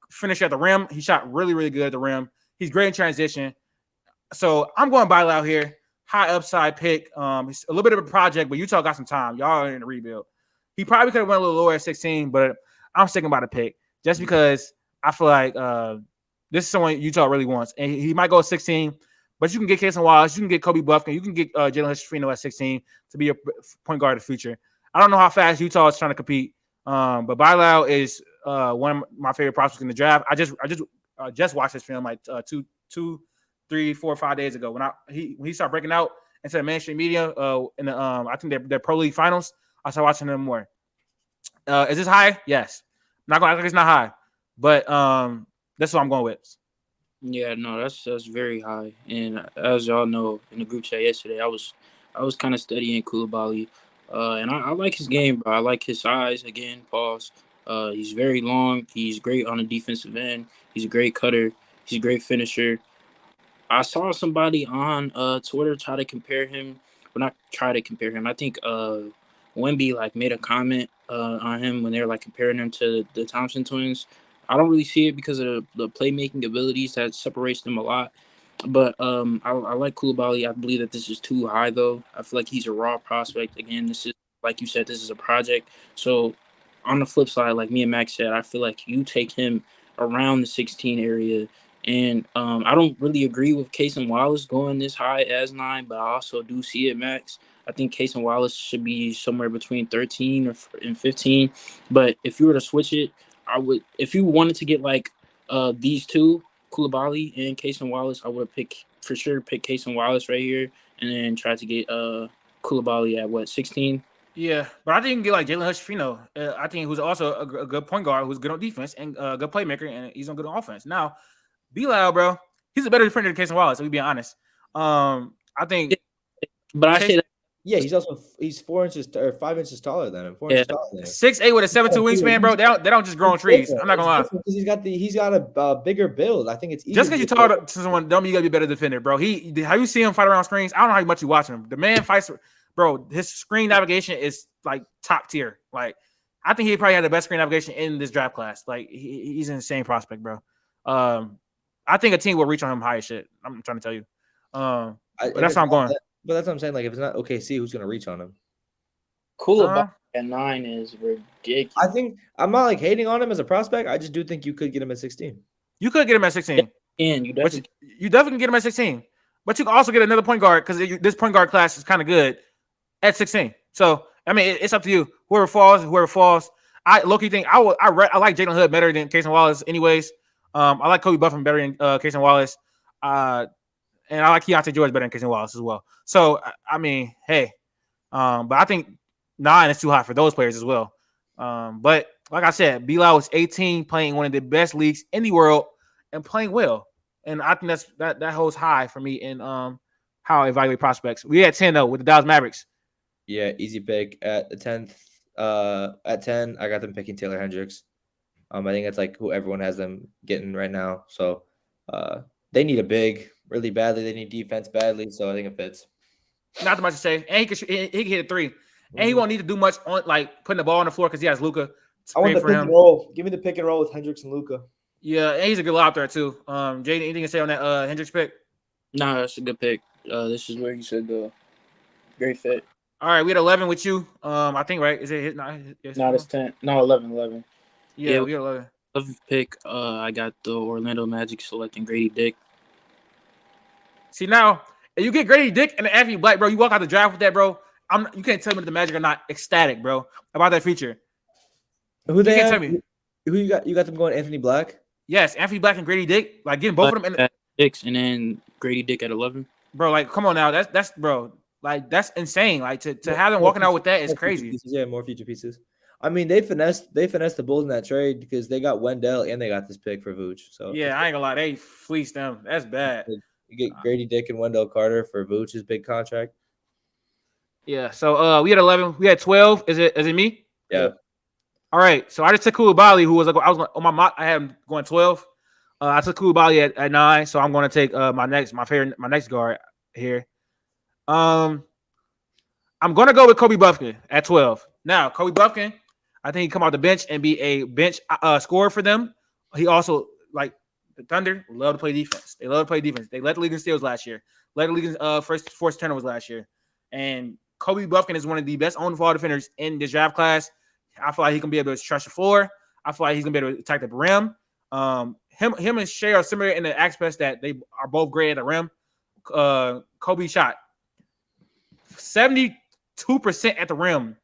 finisher at the rim. He shot really, really good at the rim. He's great in transition. So I'm going Bilal here. High upside pick. It's a little bit of a project, but Utah got some time. Y'all are in the rebuild. He probably could have went a little lower at 16, but I'm sticking by the pick just because I feel like this is someone Utah really wants. And he might go at 16, but you can get Cason Wallace, you can get Kobe Bufkin, you can get Jalen Hood-Schifino at 16 to be your point guard of the future. I don't know how fast Utah is trying to compete, but Bilal is one of my favorite prospects in the draft. I just watched this film like 2, 3, 4, 5 days ago when he started breaking out into the mainstream media in the I think their pro league finals. I started watching them more. Is this high? Yes. I'm not gonna act like it's not high. But that's what I'm going with. Yeah, no, that's very high. And as y'all know, in the group chat yesterday, I was kind of studying Coulibaly, and I like his game, bro. I like his size. Again, pause. He's very long. He's great on the defensive end. He's a great cutter. He's a great finisher. I saw somebody on Twitter try to compare him. Well, not try to compare him. I think Wemby made a comment on him when they were comparing him to the Thompson twins. I don't really see it because of the playmaking abilities that separates them a lot. But I like Coulibaly. I believe that this is too high, though. I feel like he's a raw prospect. Again, this is, like you said, this is a project. So on the flip side, like me and Max said, I feel like you take him around the 16 area. And I don't really agree with Cason Wallace going this high as 9, but I also do see it, Max. I think Cason Wallace should be somewhere between 13 and 15. But if you were to switch it, I would, if you wanted to get these two, Coulibaly and Cason Wallace, I would pick Cason Wallace right here and then try to get Coulibaly at 16? Yeah, but I think you can get Jalen Hood-Schifino. I think who's also a good point guard who's good on defense and a good playmaker, and he's on good on offense. Now, Bilal, bro, he's a better defender than Cason Wallace, to be honest. I think. But I say that Yeah, he's 4 inches or 5 inches taller than him. 4 inches taller than him. 6'8" with a 7'2" wingspan, bro. They don't just grow on trees. I'm not gonna lie. Because he's got a bigger build. I think it's easier. Just because you talk to someone, don't mean you gotta be a better defender, bro. How you see him fight around screens? I don't know how much you watch him. The man fights, bro. His screen navigation is like top tier. Like I think he probably had the best screen navigation in this draft class. Like he's an insane prospect, bro. I think a team will reach on him high as shit. I'm trying to tell you. But that's how I'm going. But that's what I'm saying. Like if it's not OKC, who's gonna reach on him? Coulibaly at 9 is ridiculous. I think I'm not like hating on him as a prospect. I just do think you could get him at 16. You could get him at 16. And you definitely can get him at 16. But you can also get another point guard because this point guard class is kind of good at 16. So I mean, it's up to you. Whoever falls. I low-key think I like Jalen Hood better than Cason Wallace, anyways. I like Kobe Bufkin better than Cason Wallace. And I like Keyonte George better than Cason Wallace as well. So I mean, hey, but I think 9 is too high for those players as well. But like I said, Bilal was 18, playing one of the best leagues in the world and playing well. And I think that holds high for me in how I evaluate prospects. We had 10 though with the Dallas Mavericks. Yeah, easy pick at the 10th. At 10, I got them picking Taylor Hendricks. I think that's like who everyone has them getting right now. So they need a big really badly. They need defense badly. So I think it fits. Not too much to say. And he can hit a 3. And he won't need to do much on like putting the ball on the floor because he has Luka. I want the pick and roll. Give me the pick and roll with Hendricks and Luka. Yeah, and he's a good lob there too. Jaedon, anything to say on that Hendricks pick? No, that's a good pick. This is where he should go. Great fit. All right, we had 11 with you. I think, right? Is it his? No, it's 10. No, 11. Yeah, we had 11. 11th pick. I got the Orlando Magic selecting Gradey Dick. See now, if you get Gradey Dick and Anthony Black, bro, you walk out the draft with that, bro. You can't tell me that the Magic are not ecstatic, bro, about that feature. Who they have? Tell me. Who you got? You got them going Anthony Black? Yes, Anthony Black and Gradey Dick, like getting both of them. At 6 and then Gradey Dick at 11. Bro, like come on now, that's bro, like that's insane. Like to have them walking out with that is crazy. Yeah, more future pieces. I mean, they finessed the Bulls in that trade because they got Wendell and they got this pick for Vooch. So yeah, I ain't gonna lie, they fleeced them. That's bad. You get Gradey Dick and Wendell Carter for Vooch's big contract. Yeah. So we had 11. We had 12. Is it me? Yeah. All right. So I just took Coulibaly, who was like I was on my mock. I had him going 12. I took Coulibaly at 9. So I'm going to take my next guard here. I'm going to go with Kobe Bufkin at 12. Now Kobe Bufkin, I think he come off the bench and be a bench scorer for them. He also like the Thunder love to play defense. They love to play defense. They led the league in steals last year. Led the league in first forced turnovers last year. And Kobe Bufkin is one of the best on-the-ball defenders in this draft class. I feel like he can be able to stretch the floor. I feel like he's gonna be able to attack the rim. Him and Shea are similar in the aspects that they are both great at the rim. Kobe shot 72% at the rim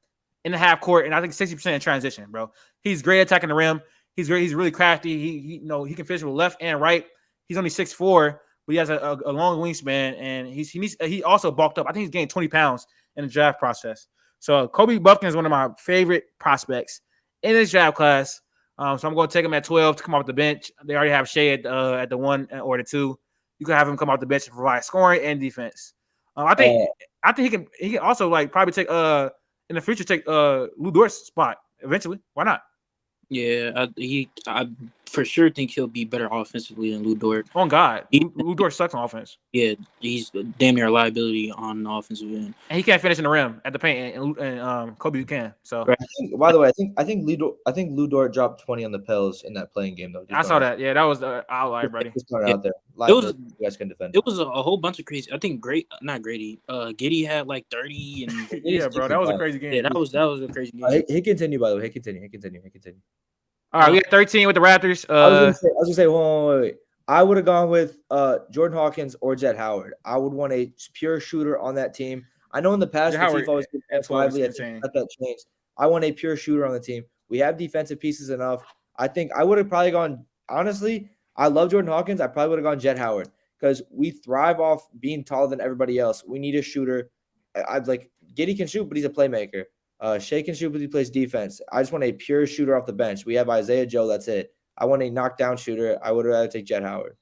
in the half court, and I think 60% in transition, bro. He's great attacking the rim. He's great. He's really crafty. He can finish with left and right. He's only 6'4", but he has a long wingspan, and he also bulked up. I think he's gained 20 pounds in the draft process. So Kobe Bufkin is one of my favorite prospects in this draft class. So I'm going to take him at 12 to come off the bench. They already have Shea at the 1 or the 2. You can have him come off the bench to provide scoring and defense. I think he can also like probably take in the future take Lu Dort's spot eventually. Why not? Yeah, I for sure think he'll be better offensively than Lu Dort. Oh God, Lu Dort sucks on offense. Yeah, he's damn near a liability on the offensive end, and he can't finish in the rim at the paint. And Kobe can. So, right. By the way, I think Lu Dort dropped 20 on the Pels in that playing game though. I saw that. Yeah, that was the outlier, buddy. Out there. You guys can defend. It was a whole bunch of crazy. I think Giddy had like 30 and yeah, bro, that was a crazy game. Yeah, that was a crazy game. He continue by the way. He continue. All right, we had 13 with the Raptors. I was gonna say, wait. I would have gone with Jordan Hawkins or Jett Howard. I would want a pure shooter on that team. I know in the past Latif always been Lively. Let that change. I want a pure shooter on the team. We have defensive pieces enough. I think I would have probably gone. Honestly, I love Jordan Hawkins. I probably would have gone Jett Howard because we thrive off being taller than everybody else. We need a shooter. I'd like Giddy can shoot, but he's a playmaker. Shea can shoot, but he plays defense. I just want a pure shooter off the bench. We have Isaiah Joe. That's it. I want a knockdown shooter. I would rather take Jett Howard.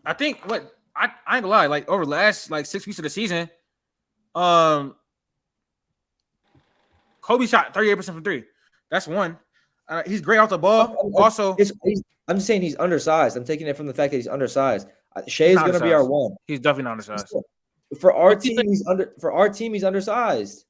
I think I ain't gonna lie. Like over the last 6 weeks of the season, Kobe shot 38% from three. That's one. He's great off the ball. Also, I'm just saying he's undersized. I'm taking it from the fact that he's undersized. Shea he's is not going to be our undersized. one. He's definitely not undersized. For our team, he's undersized.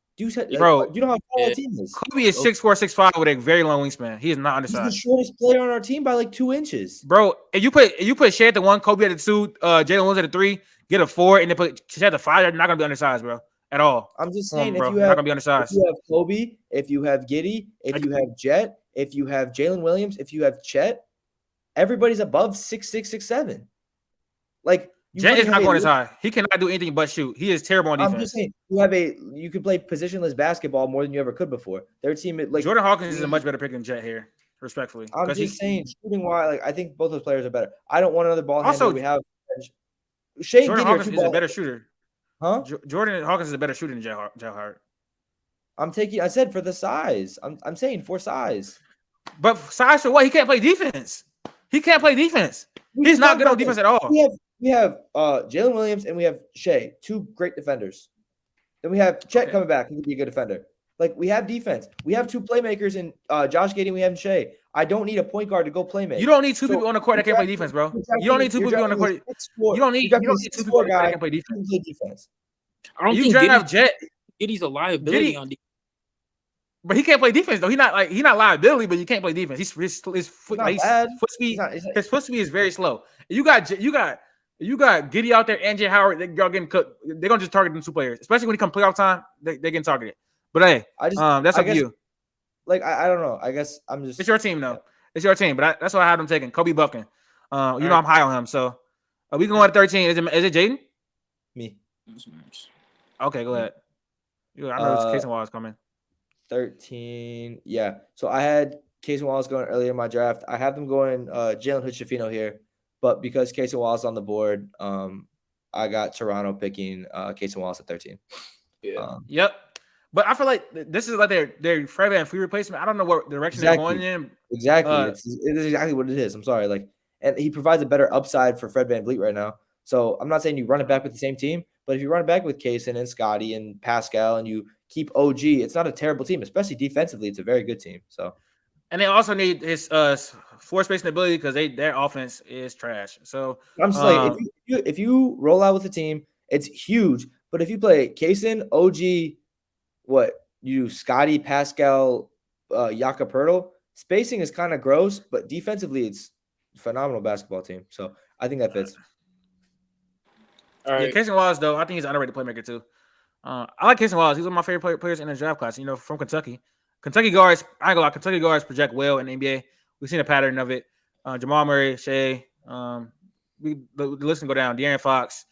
Bro, you know how tall our team is. Kobe is 6'4", 6'5" with a very long wingspan. He is not undersized. He's the shortest player on our team by like 2 inches. Bro, if you put Shea at the 1, Kobe at the 2, Jalen Williams at the 3, get a 4, and then put Shea at the 5, they're not gonna be undersized, bro. At all. I'm just saying, bro, you're not gonna be undersized. If you have Kobe, if you have Giddy, if you have Jett, if you have Jalen Williams, if you have Chet, everybody's above 6'6", 6'7". Like Jett is not going as high. He cannot do anything but shoot. He is terrible on defense. I'm just saying, you can play positionless basketball more than you ever could before. Their team, like Jordan Hawkins, is a much better pick than Jett here, respectfully. I'm just saying, shooting wise, like I think both those players are better. I don't want another ball handler. We have Jordan Hawkins is a better shooter. Huh? Jordan Hawkins is a better shooter than Jett Howard. I said for the size. I'm saying for size. But size for what? He can't play defense. He's not good on defense at all. We have Jalen Williams and we have Shea, 2 great defenders. Then we have Chet coming back, who could be a good defender. Like, we have defense. We have 2 playmakers in Josh Giddey, we have Shea. I don't need a point guard to go playmake. You don't need 2 people on the court that can play defense, bro. You don't need 2 people on the court. You don't need 2 people that can play defense. I don't think Giddey's a liability on defense. But he can't play defense though. He's not liability, but you can't play defense. His foot speed is very slow. You got Giddy out there and Jett Howard. Y'all getting cooked. They're gonna just target them 2 players, especially when it comes playoff time. They're getting targeted. But hey, that's up to you. Like I don't know. I guess I'm just. It's your team though. It's your team. But that's why I have them taking Kobe Bufkin. I'm high on him. So we can go at 13. Is it Jaedon? Me. Okay, go ahead. I know Cason Wallace coming. 13. Yeah. So I had Cason Wallace going earlier in my draft. I have them going Jalen Hood-Schifino here. But because Cason Wallace on the board, I got Toronto picking Cason Wallace at 13. Yeah. Yep. But I feel like this is like their Fred VanVleet replacement. I don't know what direction they're going in. Exactly. It is exactly what it is. I'm sorry. And he provides a better upside for Fred VanVleet right now. So I'm not saying you run it back with the same team, but if you run it back with Cason and Scotty and Pascal and you keep OG, it's not a terrible team, especially defensively. It's a very good team. So, and they also need his floor spacing ability because their offense is trash. So I'm just like, if you roll out with the team, it's huge. But if you play Cason, OG, Scotty, Pascal, Yaka Pirtle, spacing is kind of gross, but defensively it's a phenomenal basketball team. So I think that fits. All right. Yeah, Cason Wallace, though, I think he's an underrated playmaker, too. I like Cason Wallace. He's one of my favorite players in the draft class, from Kentucky. Kentucky guards, I ain't gonna lie, Kentucky guards project well in the NBA. We've seen a pattern of it. Jamal Murray, Shea, the list can go down. De'Aaron Fox,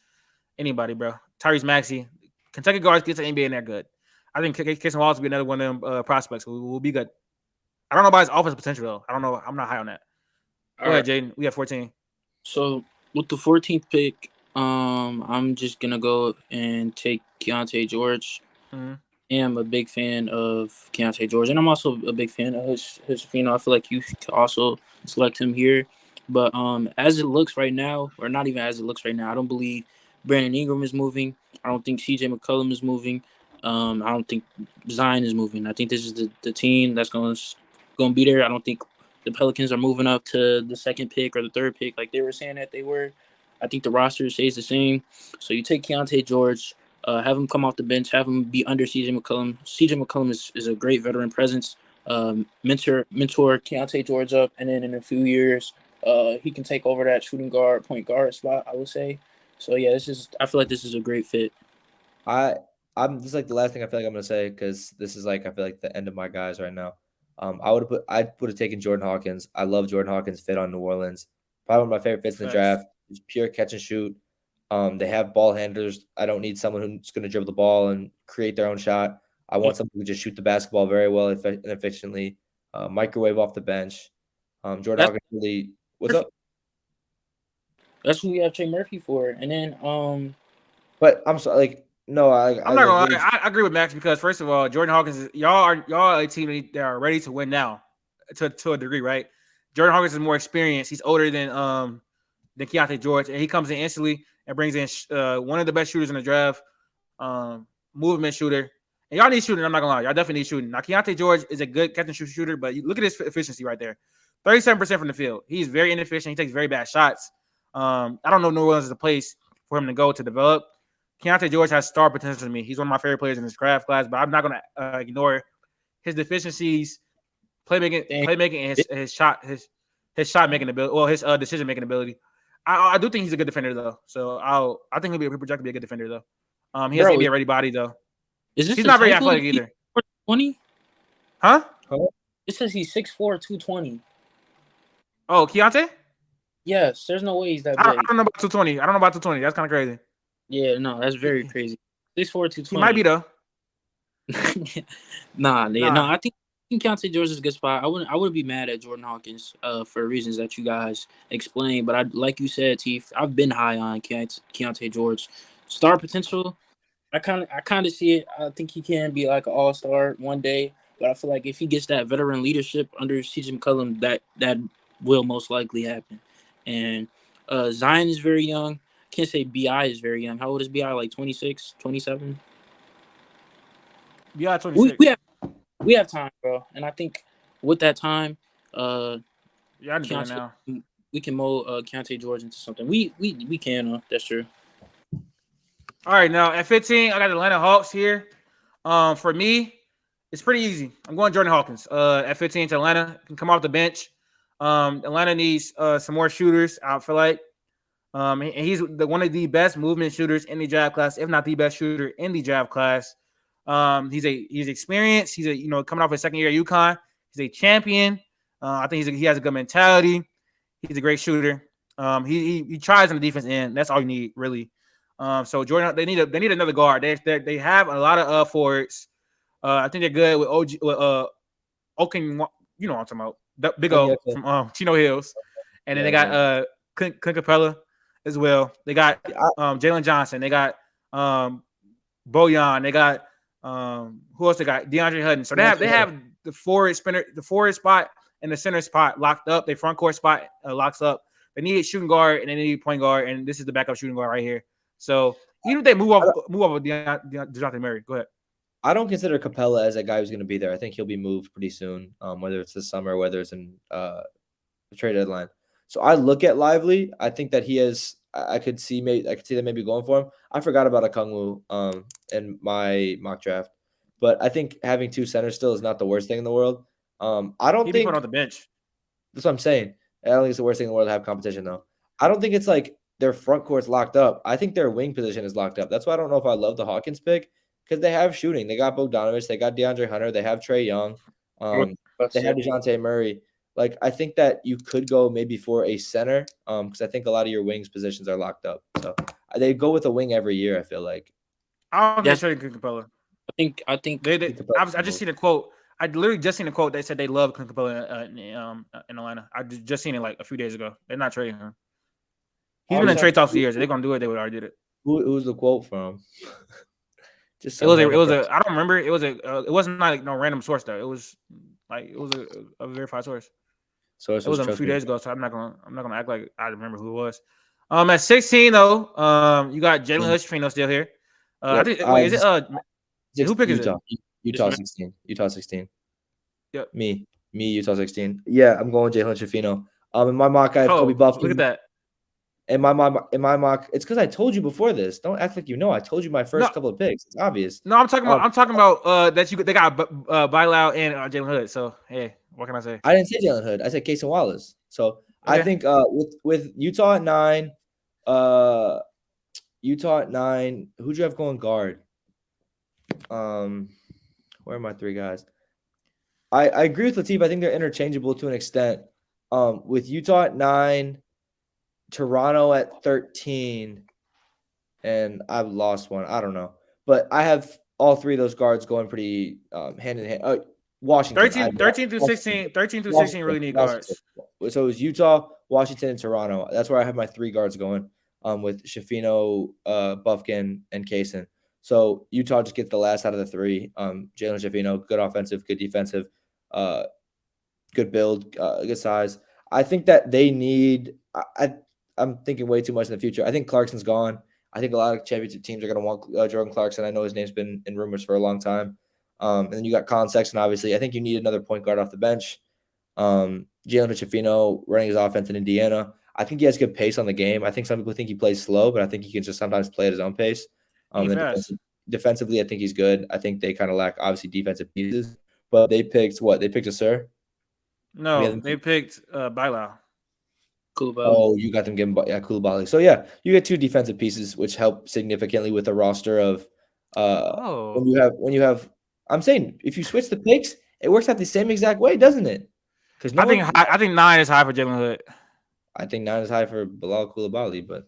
anybody, bro. Tyrese Maxey. Kentucky guards get to the NBA and they're good. I think Cason Wallace will be another one of them prospects who will be good. I don't know about his offensive potential, though. I don't know. I'm not high on that. Go ahead, Jaedon. We have 14. So, with the 14th pick, I'm just gonna go and take Keyonte George. Mm-hmm. I'm a big fan of Keyonte George, and I'm also a big fan of Hood-Schifino. I feel like you could also select him here. But as it looks right now, or not even as it looks right now, I don't believe Brandon Ingram is moving. I don't think CJ McCollum is moving. I don't think Zion is moving. I think this is the team that's going to be there. I don't think the Pelicans are moving up to the 2nd pick or the 3rd pick like they were saying that they were. I think the roster stays the same. So you take Keyonte George, have him come off the bench, have him be under CJ McCollum. CJ McCollum is a great veteran presence. Mentor Keyonte George up, and then in a few years, he can take over that shooting guard, point guard spot, I would say. So yeah, I feel like this is a great fit. I'm just like the last thing I feel like I'm gonna say, because this is like I feel like the end of my guys right now. I'd have taken Jordan Hawkins. I love Jordan Hawkins' fit on New Orleans. Probably one of my favorite fits in the draft. It's pure catch and shoot. They have ball handlers. I don't need someone who's going to dribble the ball and create their own shot. I want someone who can just shoot the basketball very well and efficiently. Microwave off the bench. Jordan Hawkins really. What's up? That's who we have Trey Murphy for, and then But I'm sorry, I'm not gonna lie. I agree with Max because first of all, Jordan Hawkins y'all are a team that are ready to win now, to a degree, right? Jordan Hawkins is more experienced. He's older than Keyonte George, and he comes in instantly and brings in one of the best shooters in the draft. movement shooter. And y'all need shooting. I'm not gonna lie, y'all definitely need shooting. Now, Keyonte George is a good catch and shoot shooter, but look at his efficiency right there, 37% from the field. He's very inefficient. He takes very bad shots. I don't know New Orleans is a place for him to go to develop. Keyonte George has star potential to me. He's one of my favorite players in this craft class, but I'm not gonna ignore his deficiencies, playmaking, and his shot making ability. Well, his decision making ability. I do think he's a good defender though. So I think he'll be projected to be a good defender though. He has NBA ready body though. He's not very athletic either. 20? Huh? It says he's 6'4", 220. Oh, Keyonte? Yes, there's no way he's that big. I don't know about 220. I don't know about 220. That's kind of crazy. Yeah, no, that's very crazy. 6'4", 220. He might be though. No. I think Keyonte George is a good spot. I wouldn't be mad at Jordan Hawkins for reasons that you guys explained. But like you said, Teef, I've been high on Keyonte George. Star potential, I kind of see it. I think he can be like an all-star one day. But I feel like if he gets that veteran leadership under CJ McCollum, that will most likely happen. And Zion is very young. I can't say BI is very young. How old is BI? Like 26, 27? BI 26. We have time, bro. And I think with that time, I do it now. We can mold Keyonte George into something. We can. That's true. All right, now at 15, I got the Atlanta Hawks here. For me, it's pretty easy. I'm going Jordan Hawkins. At 15 to Atlanta, can come off the bench. Atlanta needs some more shooters. I feel like, and he's one of the best movement shooters in the draft class, if not the best shooter in the draft class. He's experienced. He's coming off his second year at UConn. He's a champion. I think he has a good mentality. He's a great shooter. He tries on the defense end. That's all you need, really. So Jordan, they need another guard. They have a lot of forwards. I think they're good with Oken. You know what I'm talking about. Big O from Chino Hills, and then they got Clint Capella as well. They got Jalen Johnson. They got Bojan. They got who else? They got DeAndre Hudson. So they have the forward spot and the center spot locked up. Their front court spot locks up. They need a shooting guard and they need a point guard, and this is the backup shooting guard right here. So even if they move off of DeJounte Murray, go ahead. I don't consider Capella as a guy who's going to be there. I think he'll be moved pretty soon, whether it's this summer, whether it's in the trade deadline. So I look at Lively. I think that he has. I could see that maybe going for him. I forgot about Okongwu in my mock draft, but I think having two centers still is not the worst thing in the world. I don't think put on the bench. That's what I'm saying. I don't think it's the worst thing in the world to have competition though. I don't think it's like their front court's locked up. I think their wing position is locked up. That's why I don't know if I love the Hawkins pick. Because they have shooting. They got Bogdanovich. They got DeAndre Hunter. They have Trae Young. They have DeJounte Murray. Like, I think that you could go maybe for a center because I think a lot of your wings positions are locked up. So they go with a wing every year, I feel like. I don't think trading Capella. I think I just seen a quote. I literally just seen a quote that said they love Clint Capella in Atlanta. I just seen it like a few days ago. They're not trading him. He's been in trade talks for years. If they're gonna do it, they would already did it. Who's the quote from? It was a I don't remember. It wasn't like no random source though. It was a verified source. So it was a few days ago, so I'm not gonna act like I remember who it was. At 16 though, you got Jalen Hood-Schifino still here. I think who pick is it? Utah 16. Utah 16. Yep. Me, Utah 16. Yeah, I'm going Jalen Hood-Schifino. In my mock, I have Colby Bufkin. Look at that. In my mock, it's because I told you before this. Don't act like you know. I told you my first couple of picks. It's obvious. No, I'm talking about that they got Bilal and Jalen Hood. So hey, what can I say? I didn't say Jalen Hood. I said Cason Wallace. So okay. I think with Utah at 9, who'd you have going guard? Where are my 3 guys? I agree with Latif. I think they're interchangeable to an extent. With Utah at 9. Toronto at 13, and I've lost one. I don't know. But I have all 3 of those guards going pretty hand in hand. Washington. 13 through 16 really need guards. So it was Utah, Washington, and Toronto. That's where I have my 3 guards going with Schifino, Bufkin, and Cason. So Utah just gets the last out of the 3. Jalen Schifino, good offensive, good defensive, good build, good size. I think that they need I'm thinking way too much in the future. I think Clarkson's gone. I think a lot of championship teams are going to want Jordan Clarkson. I know his name's been in rumors for a long time. And then you got Colin Sexton, obviously. I think you need another point guard off the bench. Jalen Hood-Schifino running his offense in Indiana. I think he has good pace on the game. I think some people think he plays slow, but I think he can just sometimes play at his own pace. Defensively, I think he's good. I think they kind of lack, obviously, defensive pieces. But they picked what? They picked Ausar? No, they picked Bilal Coulibaly. Oh, you got them giving Coulibaly. So, yeah, you get 2 defensive pieces, which help significantly with a roster of when you have – I'm saying if you switch the picks, it works out the same exact way, doesn't it? Because I think 9 is high for Jalen Hood. I think 9 is high for Bilal Coulibaly, but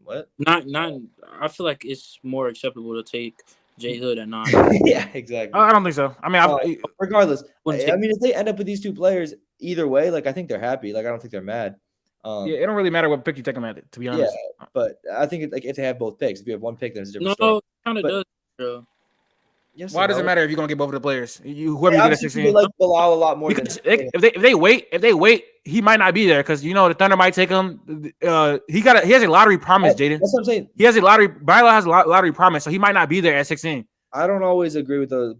what? 9. I feel like it's more acceptable to take J Hood at 9. Yeah, exactly. I don't think so. I mean, regardless, I mean, if they end up with these 2 players, either way, like I think they're happy. Like I don't think they're mad. It don't really matter what pick you take them at, to be honest. Yeah, but I think like if they have both picks, if you have one pick, then it's a different story. No, it kind of does, bro. Yes, why does it matter if you're gonna get both of the players? Whoever you get at 16. Like Bilal a lot more. Because if they wait, he might not be there because the Thunder might take him. He has a lottery promise, Jaedon. That's what I'm saying. He has a lottery. Bilal has a lottery promise, so he might not be there at 16. I don't always agree with the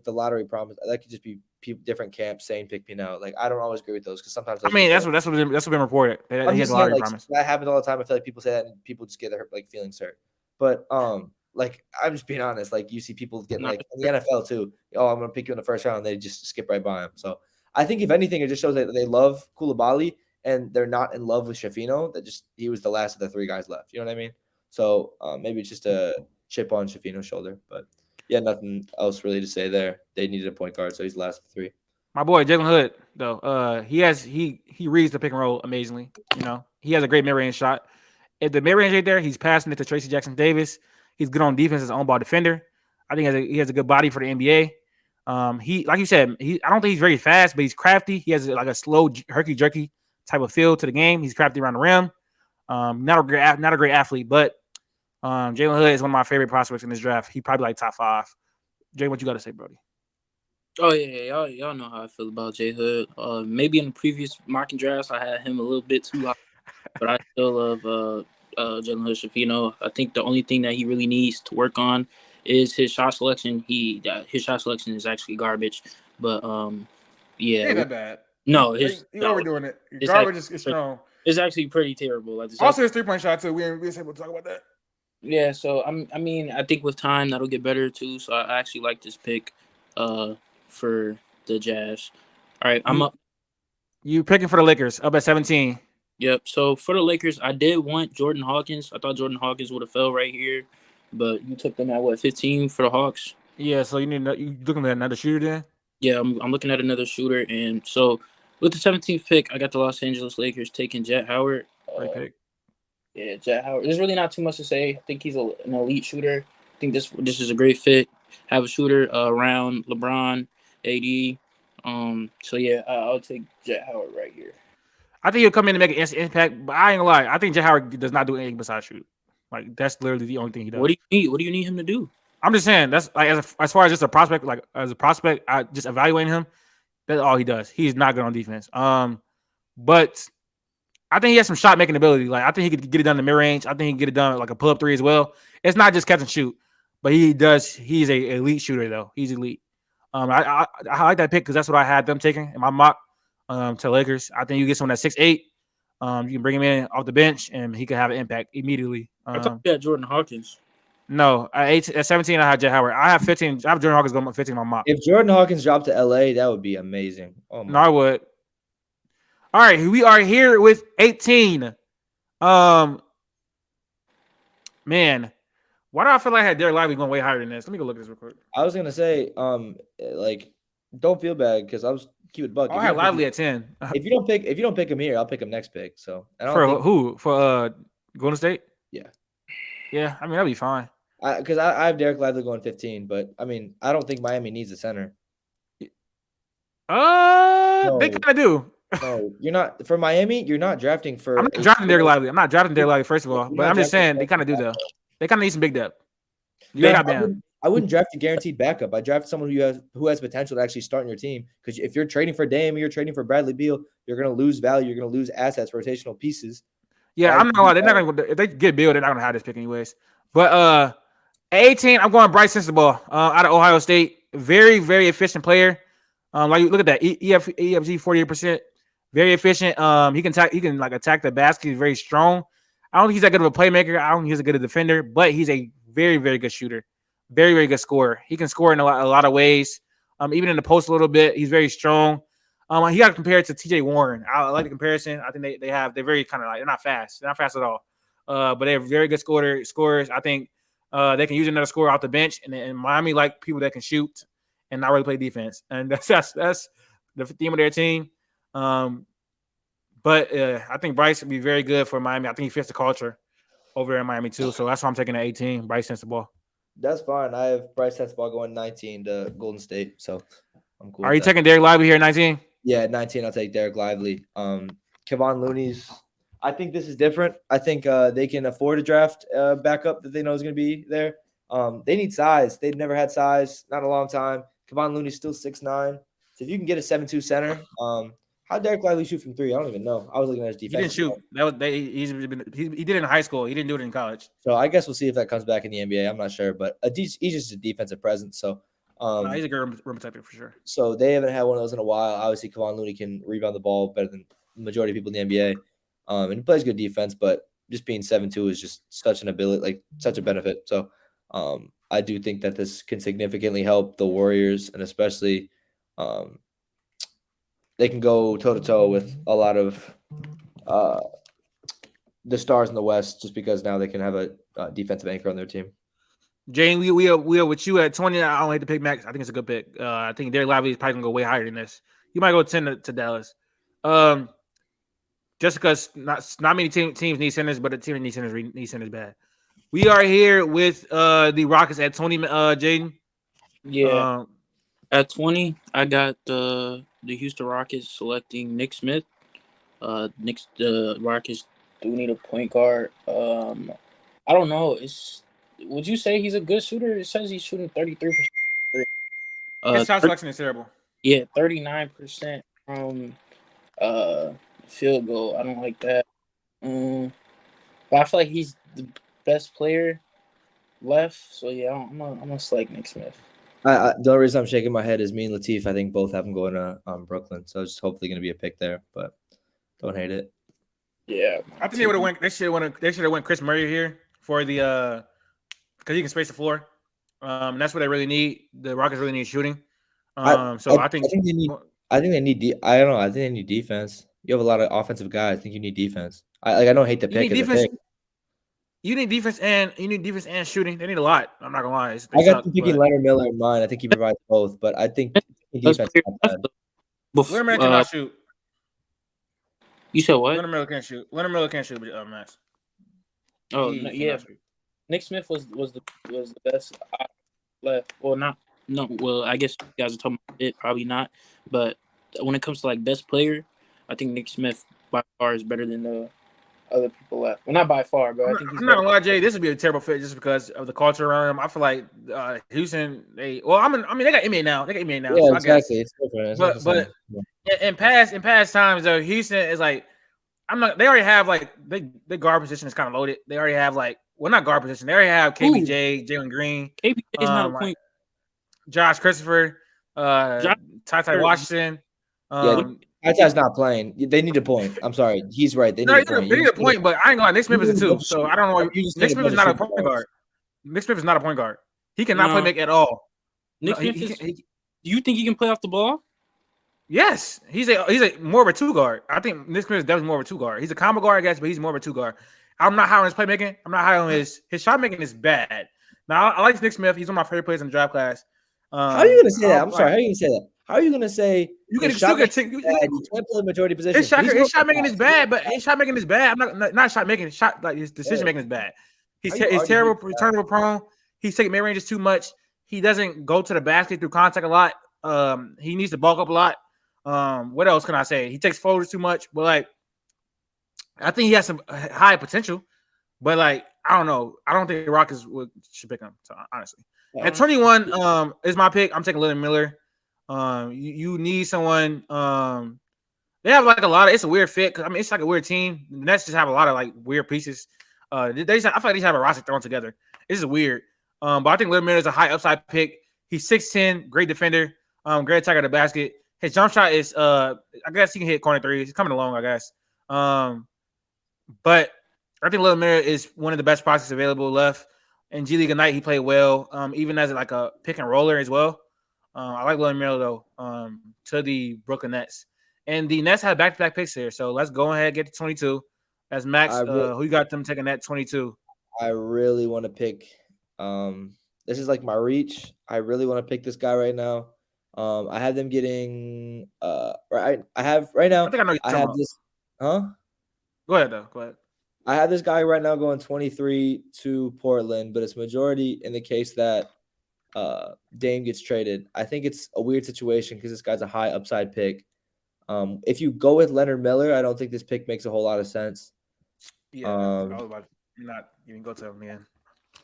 lottery promise. That could just be different camps saying pick me now. Like I don't always agree with those because sometimes that's what's been reported. That he has a lottery promise. That happens all the time. I feel like people say that and people just get their feelings hurt. But like I'm just being honest. Like you see people getting in the NFL too. Oh, I'm gonna pick you in the first round. They just skip right by him. So I think if anything, it just shows that they love Coulibaly and they're not in love with Schifino. That just he was the last of the 3 guys left. You know what I mean? So maybe it's just a chip on Schifino's shoulder. But yeah, nothing else really to say there. They needed a point guard, so he's the last of 3. My boy Jalen Hood, though, he reads the pick and roll amazingly. He has a great mid-range shot. If the mid-range ain't there, he's passing it to Tracy Jackson Davis. He's good on defense as an on-ball defender. I think he has a good body for the NBA. He, like you said, I don't think he's very fast, but he's crafty. He has like a slow, herky-jerky type of feel to the game. He's crafty around the rim. Not a great athlete, but Jalen Hood is one of my favorite prospects in this draft. He probably like top 5. Jay, what you got to say, Brody? Oh yeah, y'all know how I feel about J Hood. Maybe in the previous mocking drafts, I had him a little bit too high, but I still love Jalen Hood-Schifino. I think the only thing that he really needs to work on is his shot selection. His shot selection is actually garbage, but yeah, ain't that bad. No, he's overdoing it. Garbage is strong. It's actually pretty terrible. Also, his 3-point shot too. We ain't able to talk about that. Yeah, so I mean, I think with time that'll get better too. So I actually like this pick for the Jazz. All right, I'm up. You picking for the Lakers up at 17. Yep. So for the Lakers, I did want Jordan Hawkins. I thought Jordan Hawkins would have fell right here, but you took them at 15 for the Hawks? Yeah. So you looking at another shooter then? Yeah, I'm looking at another shooter, and so with the 17th pick, I got the Los Angeles Lakers taking Jett Howard. Great pick. Yeah, Jett Howard. There's really not too much to say. I think he's an elite shooter. I think this is a great fit. Have a shooter around LeBron, AD. So yeah, I'll take Jett Howard right here. I think he'll come in and make an instant impact, but I ain't gonna lie. I think Jett Howard does not do anything besides shoot. Like that's literally the only thing he does. What do you need? What do you need him to do? I'm just saying that's like as far as just a prospect. Like as a prospect, I just evaluating him. That's all he does. He's not good on defense. But I think he has some shot making ability. Like I think he could get it done in the mid range. I think he can get it done like a pull up 3 as well. It's not just catch and shoot, but he does. He's a elite shooter though. He's elite. I like that pick because that's what I had them taking in my mock to Lakers. I think you get someone at 6'8". You can bring him in off the bench and he can have an impact immediately. I thought you had Jordan Hawkins. No, at 17 I had Jett Howard. I have 15. I have Jordan Hawkins going 15 on my mock. If Jordan Hawkins dropped to LA, that would be amazing. Oh my. No, I would. All right, we are here with 18. Man, why do I feel like I had Dereck Lively going way higher than this? Let me go look at this real quick. I was gonna say, like, don't feel bad because I was keep it buck. I had Lively at 10. If you don't pick him here, I'll pick him next pick. So who? For Golden State? Yeah. Yeah, I mean that'd be fine. Because I have Dereck Lively going 15, but I mean I don't think Miami needs a center. They kind of do. No, you're not for Miami. You're not drafting for. I'm not drafting Dereck Lively. I'm not drafting Dereck Lively first of all, but I'm just saying they kind of do though. They kind of need some big depth. I wouldn't draft a guaranteed backup. I draft someone who has potential to actually start in your team. Because if you're trading for Dame, or you're trading for Bradley Beal, you're going to lose value. You're going to lose assets, rotational pieces. Yeah, I'm not gonna lie. They're not gonna. If they get Beal, they're not gonna have this pick anyways. But at 18, I'm going Brice Sensabaugh out of Ohio State. Very, very efficient player. Like look at that EFG 48%. Very efficient. He can like attack the basket. He's very strong. I don't think he's that good of a playmaker. I don't think he's a good defender, but he's a very, very good shooter. Very, very good scorer. He can score in a lot of ways. Even in the post a little bit. He's very strong. He got to compare it to TJ Warren. I like the comparison. I think they're very kind of like, they're not fast. They're not fast at all. But they're very good scorers. I think they can use another scorer off the bench. And Miami like people that can shoot and not really play defense. And that's the theme of their team. But I think Brice would be very good for Miami. I think he fits the culture over in Miami too. So that's why I'm taking the 18, Brice Sensabaugh. That's fine. I have Brice Sensabaugh going 19 to Golden State. So I'm cool. Are you taking Dereck Lively here at 19? Yeah, at 19, I'll take Dereck Lively. Kevon Looney's. I think this is different. I think they can afford a draft backup that they know is going to be there. They need size. They've never had size, not a long time. Kevon Looney's still 6'9". So if you can get a 7'2" center, how Dereck Lively shoot from 3? I don't even know. I was looking at his defense. He didn't shoot. He did it in high school. He didn't do it in college. So I guess we'll see if that comes back in the NBA. I'm not sure, but he's just a defensive presence. So he's a good rim protector for sure. So they haven't had one of those in a while. Obviously, Kevon Looney can rebound the ball better than the majority of people in the NBA. And he plays good defense, but just being 7'2" is just such an ability, like such a benefit. So I do think that this can significantly help the Warriors, and especially they can go toe-to-toe with a lot of the stars in the West just because now they can have a defensive anchor on their team. Jane, we are with you at 20. I don't hate to pick Max. I think it's a good pick. I think Dereck Lively is probably going to go way higher than this. You might go 10 to Dallas. Just because not many teams need centers, but the team that needs centers bad. We are here with the Rockets at 20, Jaedon. Yeah. At 20, I got the Houston Rockets selecting Nick Smith. The Rockets do need a point guard. I don't know. Would you say he's a good shooter? It says he's shooting 33%. His shot selection is terrible. Yeah, 39% from field goal. I don't like that. But I feel like he's the best player left. So yeah, I'm gonna select Nick Smith. The only reason I'm shaking my head is me and Latif. I think both have him going to Brooklyn. So it's hopefully going to be a pick there, but don't hate it. Yeah, I think they would have went. They should have went Kris Murray here for the because he can space the floor. That's what they really need. The Rockets really need shooting. I think they need. I think they need. I don't know. I think they need defense. You have a lot of offensive guys. I think you need defense. I don't hate the pick. You need defense and shooting. They need a lot. I'm not gonna lie. I got them picking Leonard Miller in mind. I think he provides both, but I think defense. Leonard Miller cannot shoot. You said what? Leonard Miller can't shoot. Leonard Miller can't shoot, Max. Oh yeah. Nick Smith was the best left. Well, not no. Well, I guess you guys are talking about it. Probably not. But when it comes to like best player, I think Nick Smith by far is better than the other people left. Well, not by far, but I think he's. I'm not gonna lie, Jay. This would be a terrible fit just because of the culture around him. I feel like Houston. They got NBA now. Yeah, so exactly. It's different. But in past times, though, Houston is like. They already have like the guard position is kind of loaded. They already have not guard position. They already have KBJ, Jalen Green. KBJ is not a point. Josh Christopher, Ty Washington. Ty's not playing. They need a point. I'm sorry. He's right. They need a point, but I ain't gonna lie. Nick Smith is a 2. So I don't know. Nick Smith is not a point guard. Nick Smith is not a point guard. He cannot play make at all. Nick Smith do you think he can play off the ball? Yes, he's more of a 2 guard. I think Nick Smith is definitely more of a 2 guard. He's a combo guard, I guess, but he's more of a 2 guard. I'm not high on his playmaking. I'm not high on his shot making is bad. Now I like Nick Smith. He's one of my favorite players in the draft class. How are you gonna say that? I'm sorry. How are you gonna say that? How are you gonna say you can't play the majority position? His shot making is bad, but his shot making is bad. I'm not shot making. His decision making is bad. He's terrible turnover prone. He's taking mid ranges too much. He doesn't go to the basket through contact a lot. He needs to bulk up a lot. What else can I say? He takes floaters too much, but I think he has some high potential. But I don't know. I don't think the Rockets should pick him. Honestly, at 21, is my pick. I'm taking Leonard Miller. You need someone. They have a lot of. It's a weird fit because it's like a weird team. The Nets just have a lot of weird pieces. I feel like they just have a roster thrown together. This is weird. But I think Leonard Miller is a high upside pick. He's 6'10", great defender. Great attacker at the basket. His jump shot is I guess he can hit corner threes. He's coming along, I guess. But I think Leonard Miller is one of the best prospects available left. In G League Ignite, he played well, even as like a pick and roller as well. I like Leonard Miller though. To the Brooklyn Nets, and the Nets have back-to-back picks here. So let's go ahead and get to 22. That's Max. Who you got them taking that 22? I really want to pick. This is like my reach. I really want to pick this guy right now. I have them getting. Right. I have right now. I think I know you're I talking have about. this. Huh? Go ahead though. Go ahead. I have this guy right now going 23 to Portland, but it's majority in the case that Dame gets traded. I think it's a weird situation because this guy's a high upside pick. If you go with Leonard Miller, I don't think this pick makes a whole lot of sense. Yeah, I was about to not even go to him again.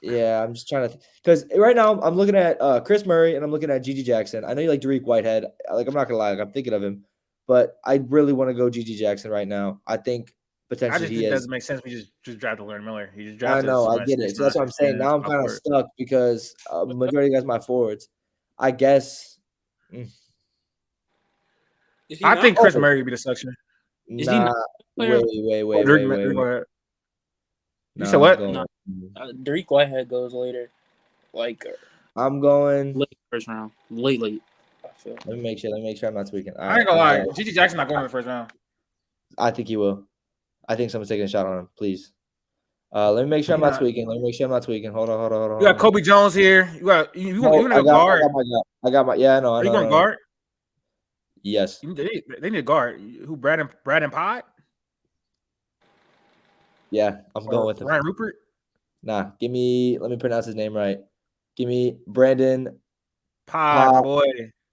Yeah, I'm just trying to because right now I'm looking at Kris Murray and I'm looking at Gigi Jackson. I know you like Dariq Whitehead. Like I'm not gonna lie, like, I'm thinking of him, but I really want to go Gigi Jackson right now. I think potentially It doesn't make sense. We just drafted Leonard Miller. He just I drafted. know, I get it. So that's what I'm saying. Now I'm kind of stuck because majority of guys my forwards. I guess. I think Kris Murray would be the selection. Is he not wait. You said what? No. Dariq Whitehead goes later. Like I'm going late first round. Late. I feel. Let me make sure I'm not tweaking. I ain't gonna lie. Gigi Jackson not going in the first round. I think he will. I think someone's taking a shot on him. Please. Let me make sure I'm not tweaking. Hold on. You got Colby Jones here. You want to guard? I got my. Yeah, I know. Are you going to guard? Yes. They need a guard. Who? Brandin Pod? Yeah, I'm going with him. Ryan Rupert? Nah, let me pronounce his name right. Give me Brandin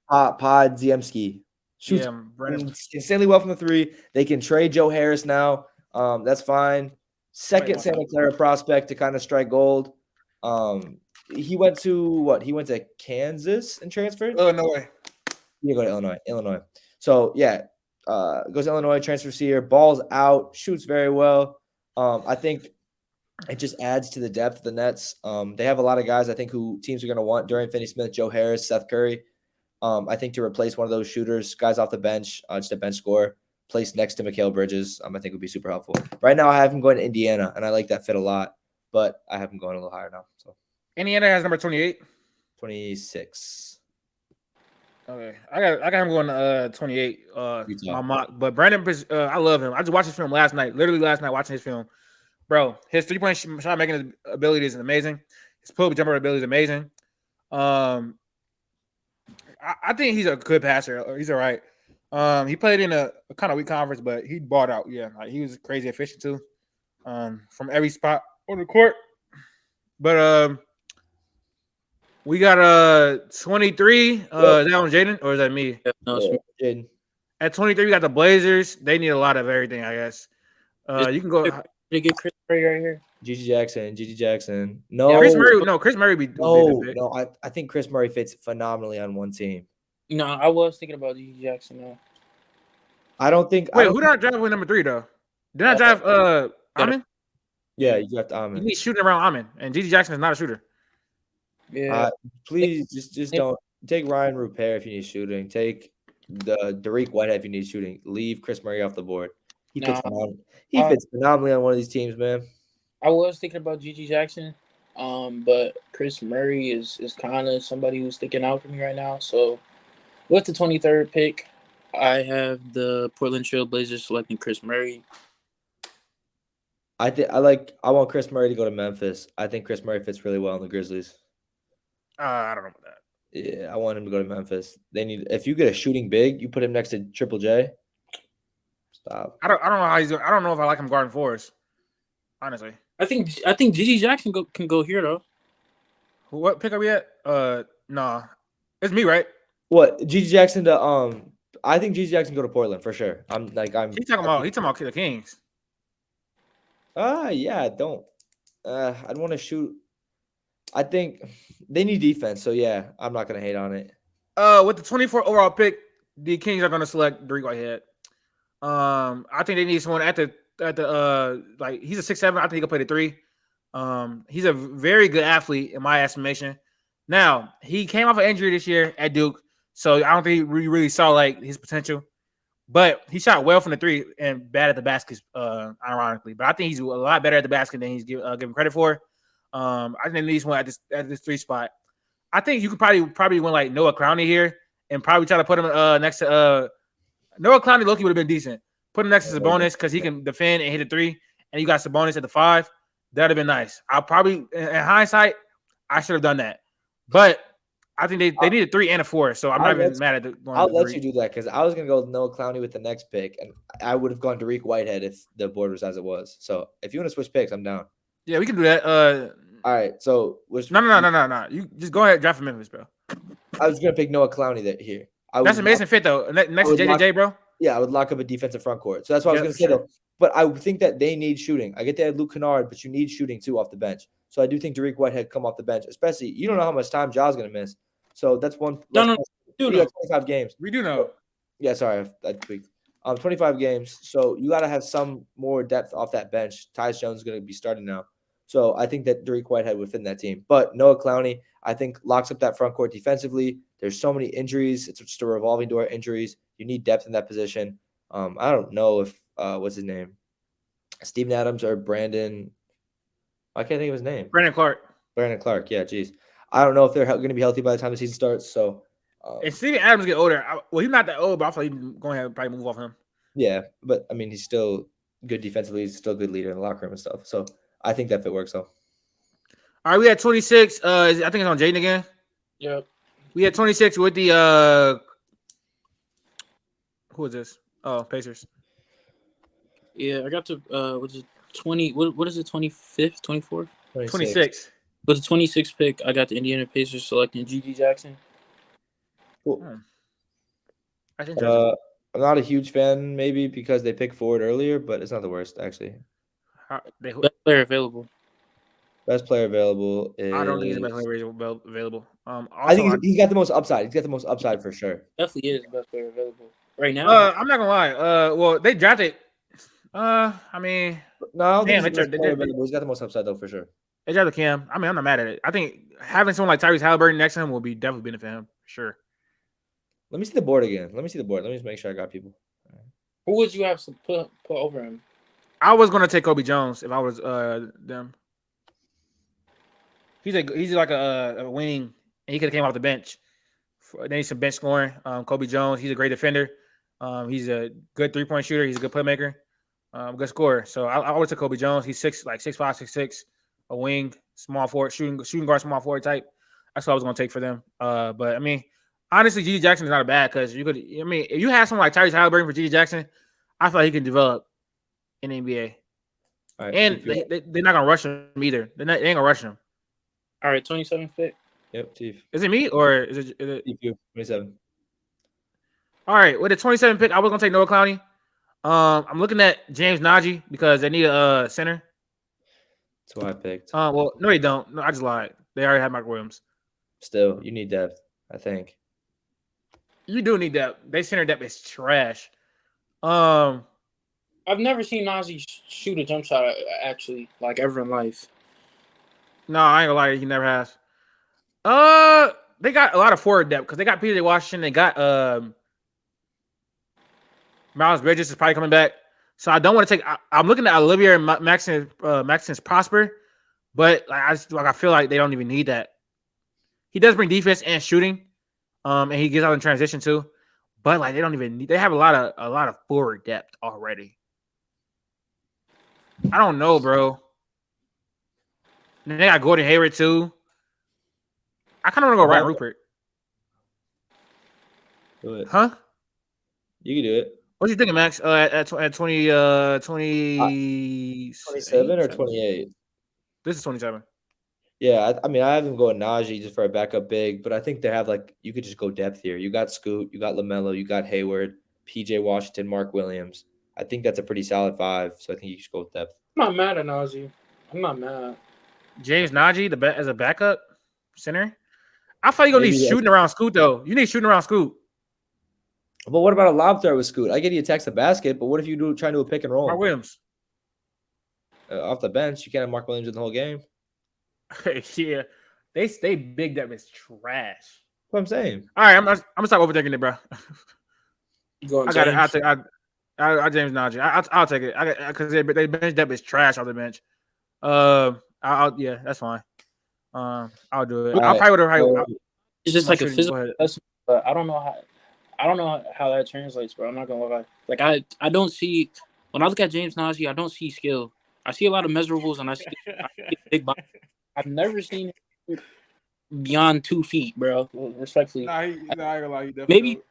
Podziemski. Shoots insanely well from the three. They can trade Joe Harris now. That's fine. Second Santa Clara prospect to kind of strike gold. He went to what? He went to Kansas and transferred? Illinois. You go to Illinois. So yeah, goes to Illinois, transfers here, balls out, shoots very well. I think it just adds to the depth of the Nets. They have a lot of guys I think who teams are going to want: Dorian Finney-Smith, Joe Harris, Seth Curry. I think to replace one of those shooters, guys off the bench, just a bench scorer, placed next to Mikal Bridges, I think would be super helpful. Right now, I have him going to Indiana, and I like that fit a lot, but I have him going a little higher now. So Indiana has number 28. 26. Okay, I got him going 28. My mock, but Brandon, I love him. I just watched his film last night. Literally last night, watching his film, bro. His 3-point shot making ability is amazing. His pull-up jumper ability is amazing. I think he's a good passer. He's all right. He played in a kind of weak conference, but he balled out. Yeah, like, he was crazy efficient too. From every spot on the court. But we got 23. Is that on Jaedon or is that me? No, it's Jaedon. At 23, we got the Blazers. They need a lot of everything, I guess. You can go. They get Kris Murray right here. Gigi Jackson. No, yeah, Kris Murray. No, Kris Murray. I think Kris Murray fits phenomenally on one team. No, I was thinking about Gigi Jackson. No. Who did I draft with number 3 though? Did I draft Amin? Yeah, you draft Amin. You need shooting around Amin, and Gigi Jackson is not a shooter. Yeah. Please just don't take Ryan Rupert if you need shooting. Take the Dariq Whitehead if you need shooting. Leave Kris Murray off the board. He fits phenomenally on one of these teams, man. I was thinking about Gigi Jackson, but Kris Murray is kind of somebody who's sticking out for me right now. So with the 23rd pick, I have the Portland Trail Blazers selecting Kris Murray. I want Kris Murray to go to Memphis. I think Kris Murray fits really well in the Grizzlies. I don't know about that. Yeah, I want him to go to Memphis. If you get a shooting big, you put him next to Triple J. Stop. I don't know how he's doing. I don't know if I like him guarding fours. Honestly, I think Gigi Jackson can go here though. What pick are we at? Nah, it's me, right? What Gigi Jackson to I think Gigi Jackson go to Portland for sure. He's talking about the Kings. Yeah, don't. I'd want to shoot. I think they need defense, so yeah, I'm not gonna hate on it. With the 24 overall pick, the Kings are gonna select Dariq Whitehead. I think they need someone at the he's a 6'7". I think he can play the 3. He's a very good athlete in my estimation. Now, he came off an injury this year at Duke, so I don't think we really saw like his potential. But he shot well from the three and bad at the basket, ironically. But I think he's a lot better at the basket than he's given credit for. I think they need someone at this 3 spot. I think you could probably win like Noah Clowney here and probably try to put him next to Noah Clowney. Loki would have been decent. Put him next to Sabonis because he can defend and hit a 3, and you got Sabonis at the 5. That'd have been nice. I'll probably, in hindsight, I should have done that. But I think they need a 3 and a 4, so I'm not even mad at it. I'll let you do that because I was going to go with Noah Clowney with the next pick, and I would have gone Dariq Whitehead if the board was as it was. So if you want to switch picks, I'm down. Yeah, we can do that. All right, so no. You just go ahead, draft for Memphis, bro. I was going to pick Noah Clowney here. That's an amazing fit, though. Next to JJJ, bro. Yeah, I would lock up a defensive front court. So that's what I was going to say, though. But I think that they need shooting. I get they had Luke Kennard, but you need shooting, too, off the bench. So I do think Dariq Whitehead come off the bench, especially you don't know how much time Ja's going to miss. So that's one. No. 25 games. We do know. Yeah, sorry, I tweaked. 25 games. So you got to have some more depth off that bench. Tyus Jones is going to be starting now. So I think that Dariq Whitehead would fit in that team. But Noah Clowney, I think, locks up that front court defensively. There's so many injuries. It's just a revolving door of injuries. You need depth in that position. I don't know if what's his name? Steven Adams or Brandon. I can't think of his name. Brandon Clark. Yeah, geez. I don't know if they're going to be healthy by the time the season starts. So, if Steven Adams get older, he's not that old, but I feel like he's going to probably move off him. Yeah, but I mean, he's still good defensively. He's still a good leader in the locker room and stuff. So I think that fit works. So, all right, we had 26. I think it's on Jaedon again. Yep. We had 26 with the who is this? Oh, Pacers. Yeah, I got to what is it, 20? What is it? 25th, 24th? 26. With the 26th pick, I got the Indiana Pacers selecting G.D. Jackson. Cool. I think I'm not a huge fan, maybe because they picked forward earlier, but it's not the worst actually. Best player available. Best player available is. I don't think he's the best player available. I think he's got the most upside. He's got the most upside for sure. Definitely is the best player available right now. I'm not gonna lie. Well, they drafted. I mean, no, damn, he's got the most upside though for sure. They drafted Cam. I mean, I'm not mad at it. I think having someone like Tyrese Halliburton next to him will be definitely benefit him for sure. Let me see the board again. Let me just make sure I got people. Who would you have to put over him? I was gonna take Colby Jones if I was them. He's like a wing, and he could have came off the bench. They need some bench scoring. Colby Jones, he's a great defender. He's a good 3-point shooter. He's a good playmaker. Good scorer. So I always take Colby Jones. He's 6'5", 6'6", a wing, small forward, shooting guard, small forward type. That's what I was gonna take for them. But I mean, honestly, G.D. Jackson is not a bad because you could. I mean, if you have someone like Tyrese Halliburton for G.D. Jackson, I feel like he can develop in the NBA. Right, and they're not gonna rush him either. They ain't gonna rush him. All right, 27th pick. Yep, Chief. Is it me or is it Chief, 27? All right, with the 27th pick, I was gonna take Noah Clowney. I'm looking at James Nnaji because they need a center. That's who I picked. Well, no, they don't. No, I just lied. They already have Mike Williams. Still, you need depth, I think. You do need depth. They center depth is trash. I've never seen Nnaji shoot a jump shot actually, like ever in life. No, I ain't gonna lie, he never has. They got a lot of forward depth because they got PJ Washington. They got Miles Bridges is probably coming back. So I don't want to take. I'm looking at Olivier and Maxence Prosper, but I feel like they don't even need that. He does bring defense and shooting, and he gets out in transition too. But like they don't even need. They have a lot of forward depth already. I don't know, bro. And they got Gordon Hayward too. I kind of want to go Ryan Rupert. Do it. Huh? You can do it. What do you thinking, Max? At 20, 27 or 28? This is 27. Yeah, I mean, I have them going Nnaji just for a backup big, but I think they have you could just go depth here. You got Scoot, you got LaMelo, you got Hayward, PJ Washington, Mark Williams. I think that's a pretty solid 5, so I think you should go with depth. I'm not mad at Nnaji. I'm not mad. James Nnaji, as a backup center? I thought you're going to need shooting around Scoot, though. You need shooting around Scoot. But what about a lob throw with Scoot? I get he attacks the basket, but what if you try to do a pick and roll? Mark Williams. Off the bench, you can't have Mark Williams in the whole game. Yeah, they big depth is trash. That's what I'm saying. All right, I'm gonna stop overthinking it, bro. You going I got it. James? I James Nnaji. I'll take it. Because they bench depth is trash on the bench. Yeah, that's fine. I'll do it. All I'll right. probably would have. It's just like a Go physical ahead. assessment, but I don't know how that translates, bro. I'm not gonna lie. Like I don't see when I look at James Nnaji, I don't see skill. I see a lot of measurables, and I see a big body. I've never seen him beyond 2 feet, bro. Respectfully, Nah, I ain't gonna lie. He definitely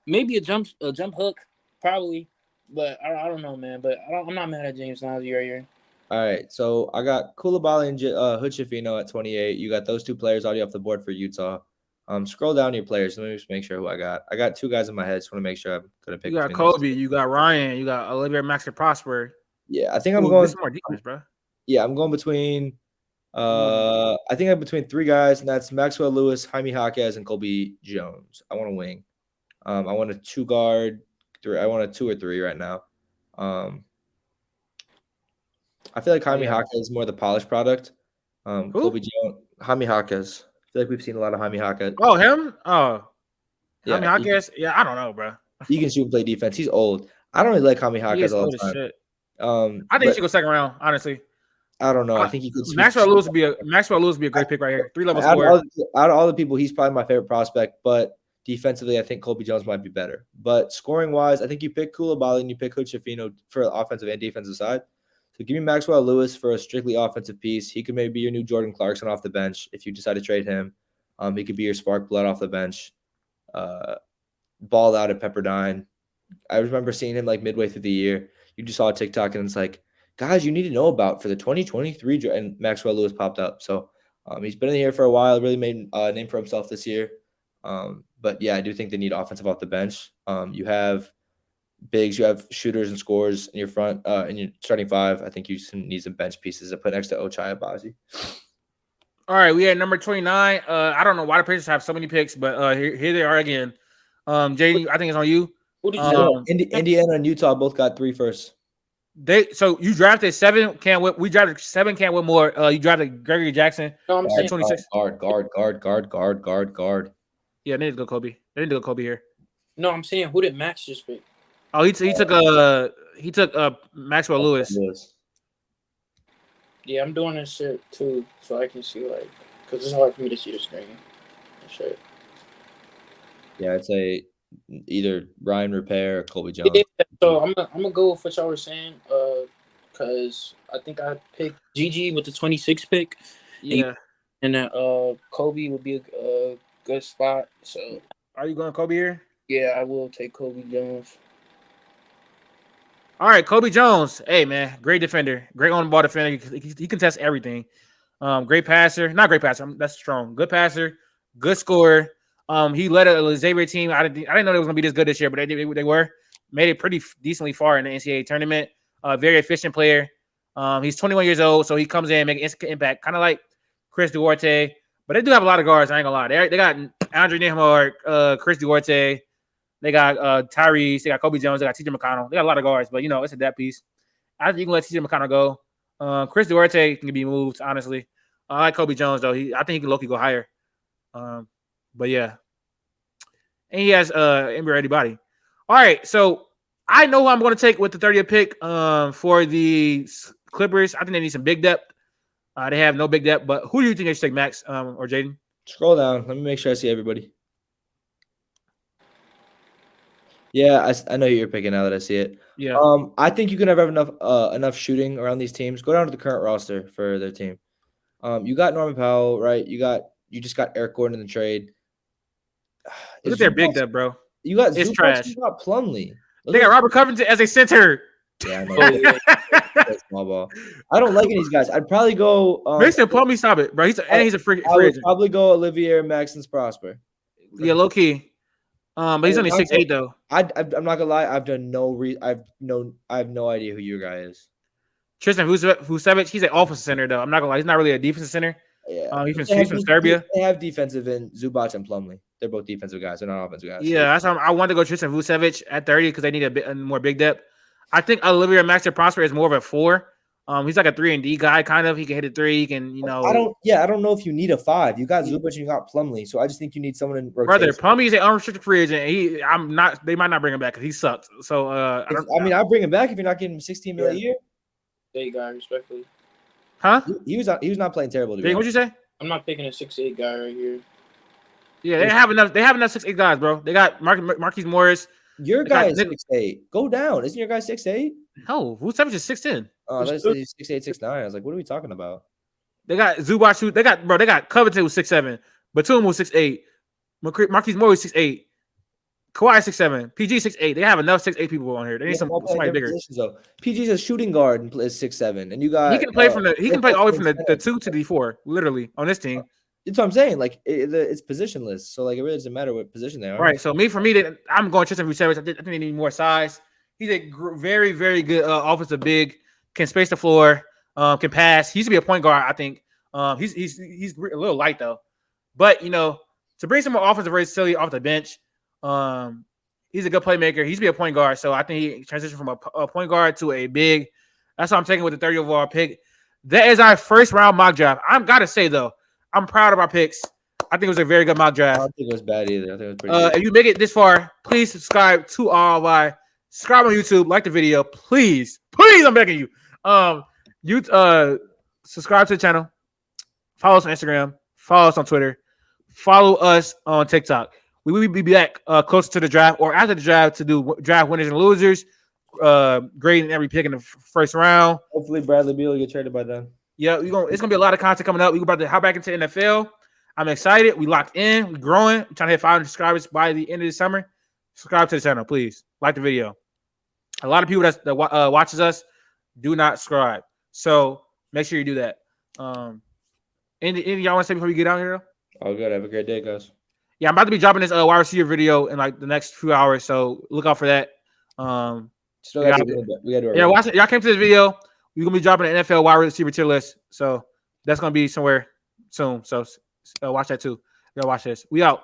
maybe a jump hook, probably, but I don't know, man. But I'm not mad at James Nnaji right here. All right, so I got Coulibaly and Hood-Schifino at 28. You got those two players already off the board for Utah. Scroll down to your players. Let me just make sure who I got. I got 2 guys in my head. Just want to make sure I'm gonna pick. You got between those Kobe. two. You got Ryan. You got Olivier Maxey Prosper. Yeah, I think I'm going. Some more defense, bro. Yeah, I'm going between. I think I'm between 3 guys, and that's Maxwell Lewis, Jaime Jaquez, and Colby Jones. I want a wing. I want a 2 guard. 3. I want a 2 or 3 right now. I feel like Jaime Jaquez is more the polished product. Colby Jones, Jaime Jaquez. I feel like we've seen a lot of Jaime Jaquez. Oh, him? Oh, Yeah, Jaime Jaquez. Yeah, I don't know, bro. He can shoot and play defense. He's old. I don't really like Jaime He Jaquez is all old the as time. shit. I I think he should go second round, honestly. I don't know. I think he could. Maxwell Lewis would be a great pick right here. 3-level scorer. Out of all the people, he's probably my favorite prospect. But defensively, I think Colby Jones might be better. But scoring wise, I think you pick Coulibaly and you pick Hood-Schifino for the offensive and defensive side. So give me Maxwell Lewis for a strictly offensive piece. He could maybe be your new Jordan Clarkson off the bench if you decide to trade him. He could be your spark blood off the bench. Balled out at Pepperdine. I remember seeing him like midway through the year. You just saw a TikTok and it's like, guys, you need to know about for the 2023 and Maxwell Lewis popped up. So he's been in here for a while, really made a name for himself this year. But yeah, I do think they need offensive off the bench. You have bigs, you have shooters and scorers in your front, in your starting 5. I think you need some bench pieces to put next to Ochai Agbaji. All right, we at number 29. I don't know why the Pacers have so many picks, but here they are again. Jaden, I think it's on you. Who did you Indiana and Utah both got 3 first. So you drafted 7. We drafted 7. Can't win more. You drafted Gregory Jackson. No, I'm saying 26. Guard. Yeah, they need to go Kobe. They need to go Kobe here. No, I'm saying who did Max just pick? Oh, he took Maxwell Lewis. Yeah, I'm doing this shit too, so I can see because it's hard for me to see the screen. Shit. Yeah, I'd say either Ryan Repair or Colby Jones. Yeah, so I'm gonna go with what y'all were saying, because I think I picked Gigi with the 26 pick. Yeah, and then Kobe would be a good spot. So are you going Kobe here? Yeah, I will take Colby Jones. All right, Colby Jones. Hey, man, great defender. Great on-ball defender. He contests everything. Great passer. Not great passer. That's strong. Good passer. Good scorer. He led a Xavier team. I didn't know they was going to be this good this year, but they were. Made it pretty decently far in the NCAA tournament. Very efficient player. He's 21 years old, so he comes in and makes instant impact, kind of like Chris Duarte. But they do have a lot of guards, I ain't going to lie. They got Andre Nembhard, Chris Duarte. They got Tyrese. They got Kobe Jones. They got TJ McConnell. They got a lot of guards, but, it's a depth piece. I think you can let TJ McConnell go. Chris Duarte can be moved, honestly. I like Kobe Jones, though. I think he can low-key go higher. But, yeah. And he has NBA ready body. All right, so I know who I'm going to take with the 30th pick for the Clippers. I think they need some big depth. They have no big depth, but who do you think they should take, Max or Jaden? Scroll down. Let me make sure I see everybody. Yeah, I know who you're picking now that I see it. Yeah. I think you can have enough shooting around these teams. Go down to the current roster for their team. You got Norman Powell, right? You just got Eric Gordon in the trade. Look at their big depth, bro. You got it's Zubac, trash. You got Plumlee. They got Robert Covington as a center. Yeah, I know. Small ball. I don't like any of these guys. I'd probably go. Mason Plumlee, stop it, bro. He's a free I would agent. probably go Olivier Maxence Prosper. Yeah, low key. But he's only 6'8", though. I'm not gonna lie. I have no idea who your guy is. Tristan Vukcevic. He's an offensive center, though. I'm not gonna lie. He's not really a defensive center. Yeah, he's from Serbia. They have defensive in Zubac and Plumlee. They're both defensive guys. They're not offensive guys. Yeah, that's why I wanted to go Tristan Vukcevic at 30 because they need a bit more big depth. I think Olivier Maxence Prosper is more of a 4. He's like a 3-and-D guy, kind of. He can hit a three. He can, I don't know if you need a 5. You got Zubac and you got Plumlee, so I just think you need someone in rotation. Brother, Plumlee is an unrestricted free agent. They might not bring him back because he sucked. So I'll bring him back if you're not getting him $16 million a year. There you go, respectfully. Huh? He was not playing terrible. What'd you say? I'm not picking a 6'8" guy right here. Yeah, they have enough 6'8" guys, bro. They got Marquise Morris. Your guy is 6'8". Go down. Isn't your guy 6'8"? No, Vukcevic is 6'10". Oh, that's 6'8", 6'9". I was like, what are we talking about? They got Zubac. They got Covington was 6'7". Batum was 6'8". Marquise Morris 6'8". Kawhi 6'7". PG 6'8". They have enough 6'8" people on here. They need somebody bigger. Though. PG's a shooting guard and is 6'7", and you got he can play all the way from the 2 to the 4, literally on this team. That's what I'm saying. Like it's positionless, so like it really doesn't matter what position they are. Right. So for me, I'm going Tristan Vukcevic. I think they need more size. He's a very, very good offensive big. Can space the floor. Can pass. He used to be a point guard. I think. He's a little light though, but to bring some more offensive versatility off the bench. He's a good playmaker. He used to be a point guard, so I think he transitioned from a point guard to a big. That's what I'm taking with the 30 overall pick. That is our first round mock draft. I'm gotta say though, I'm proud of our picks. I think it was a very good mock draft. I don't think it was bad either. I think it was pretty good. If you make it this far, please subscribe to RLY. Subscribe on YouTube, like the video, please. I'm begging you. Subscribe to the channel. Follow us on Instagram. Follow us on Twitter. Follow us on TikTok. We will be back closer to the draft or after the draft to do draft winners and losers, grading every pick in the first round. Hopefully, Bradley Beal will get traded by then. Yeah, it's gonna be a lot of content coming up. We're about to hop back into NFL. I'm excited. We locked in. We're growing. We're trying to hit 500 subscribers by the end of the summer. Subscribe to the channel, please. Like the video. A lot of people that watches us do not subscribe, so make sure you do that. Anything y'all want to say before we get out here? Oh, good. Have a great day, guys. Yeah, I'm about to be dropping this wide receiver video in like the next few hours, so look out for that. We gotta do it. Yeah, watch it. Y'all came to this video. We're gonna be dropping an NFL wide receiver tier list, so that's gonna be somewhere soon. So watch that too. You gotta watch this. We out.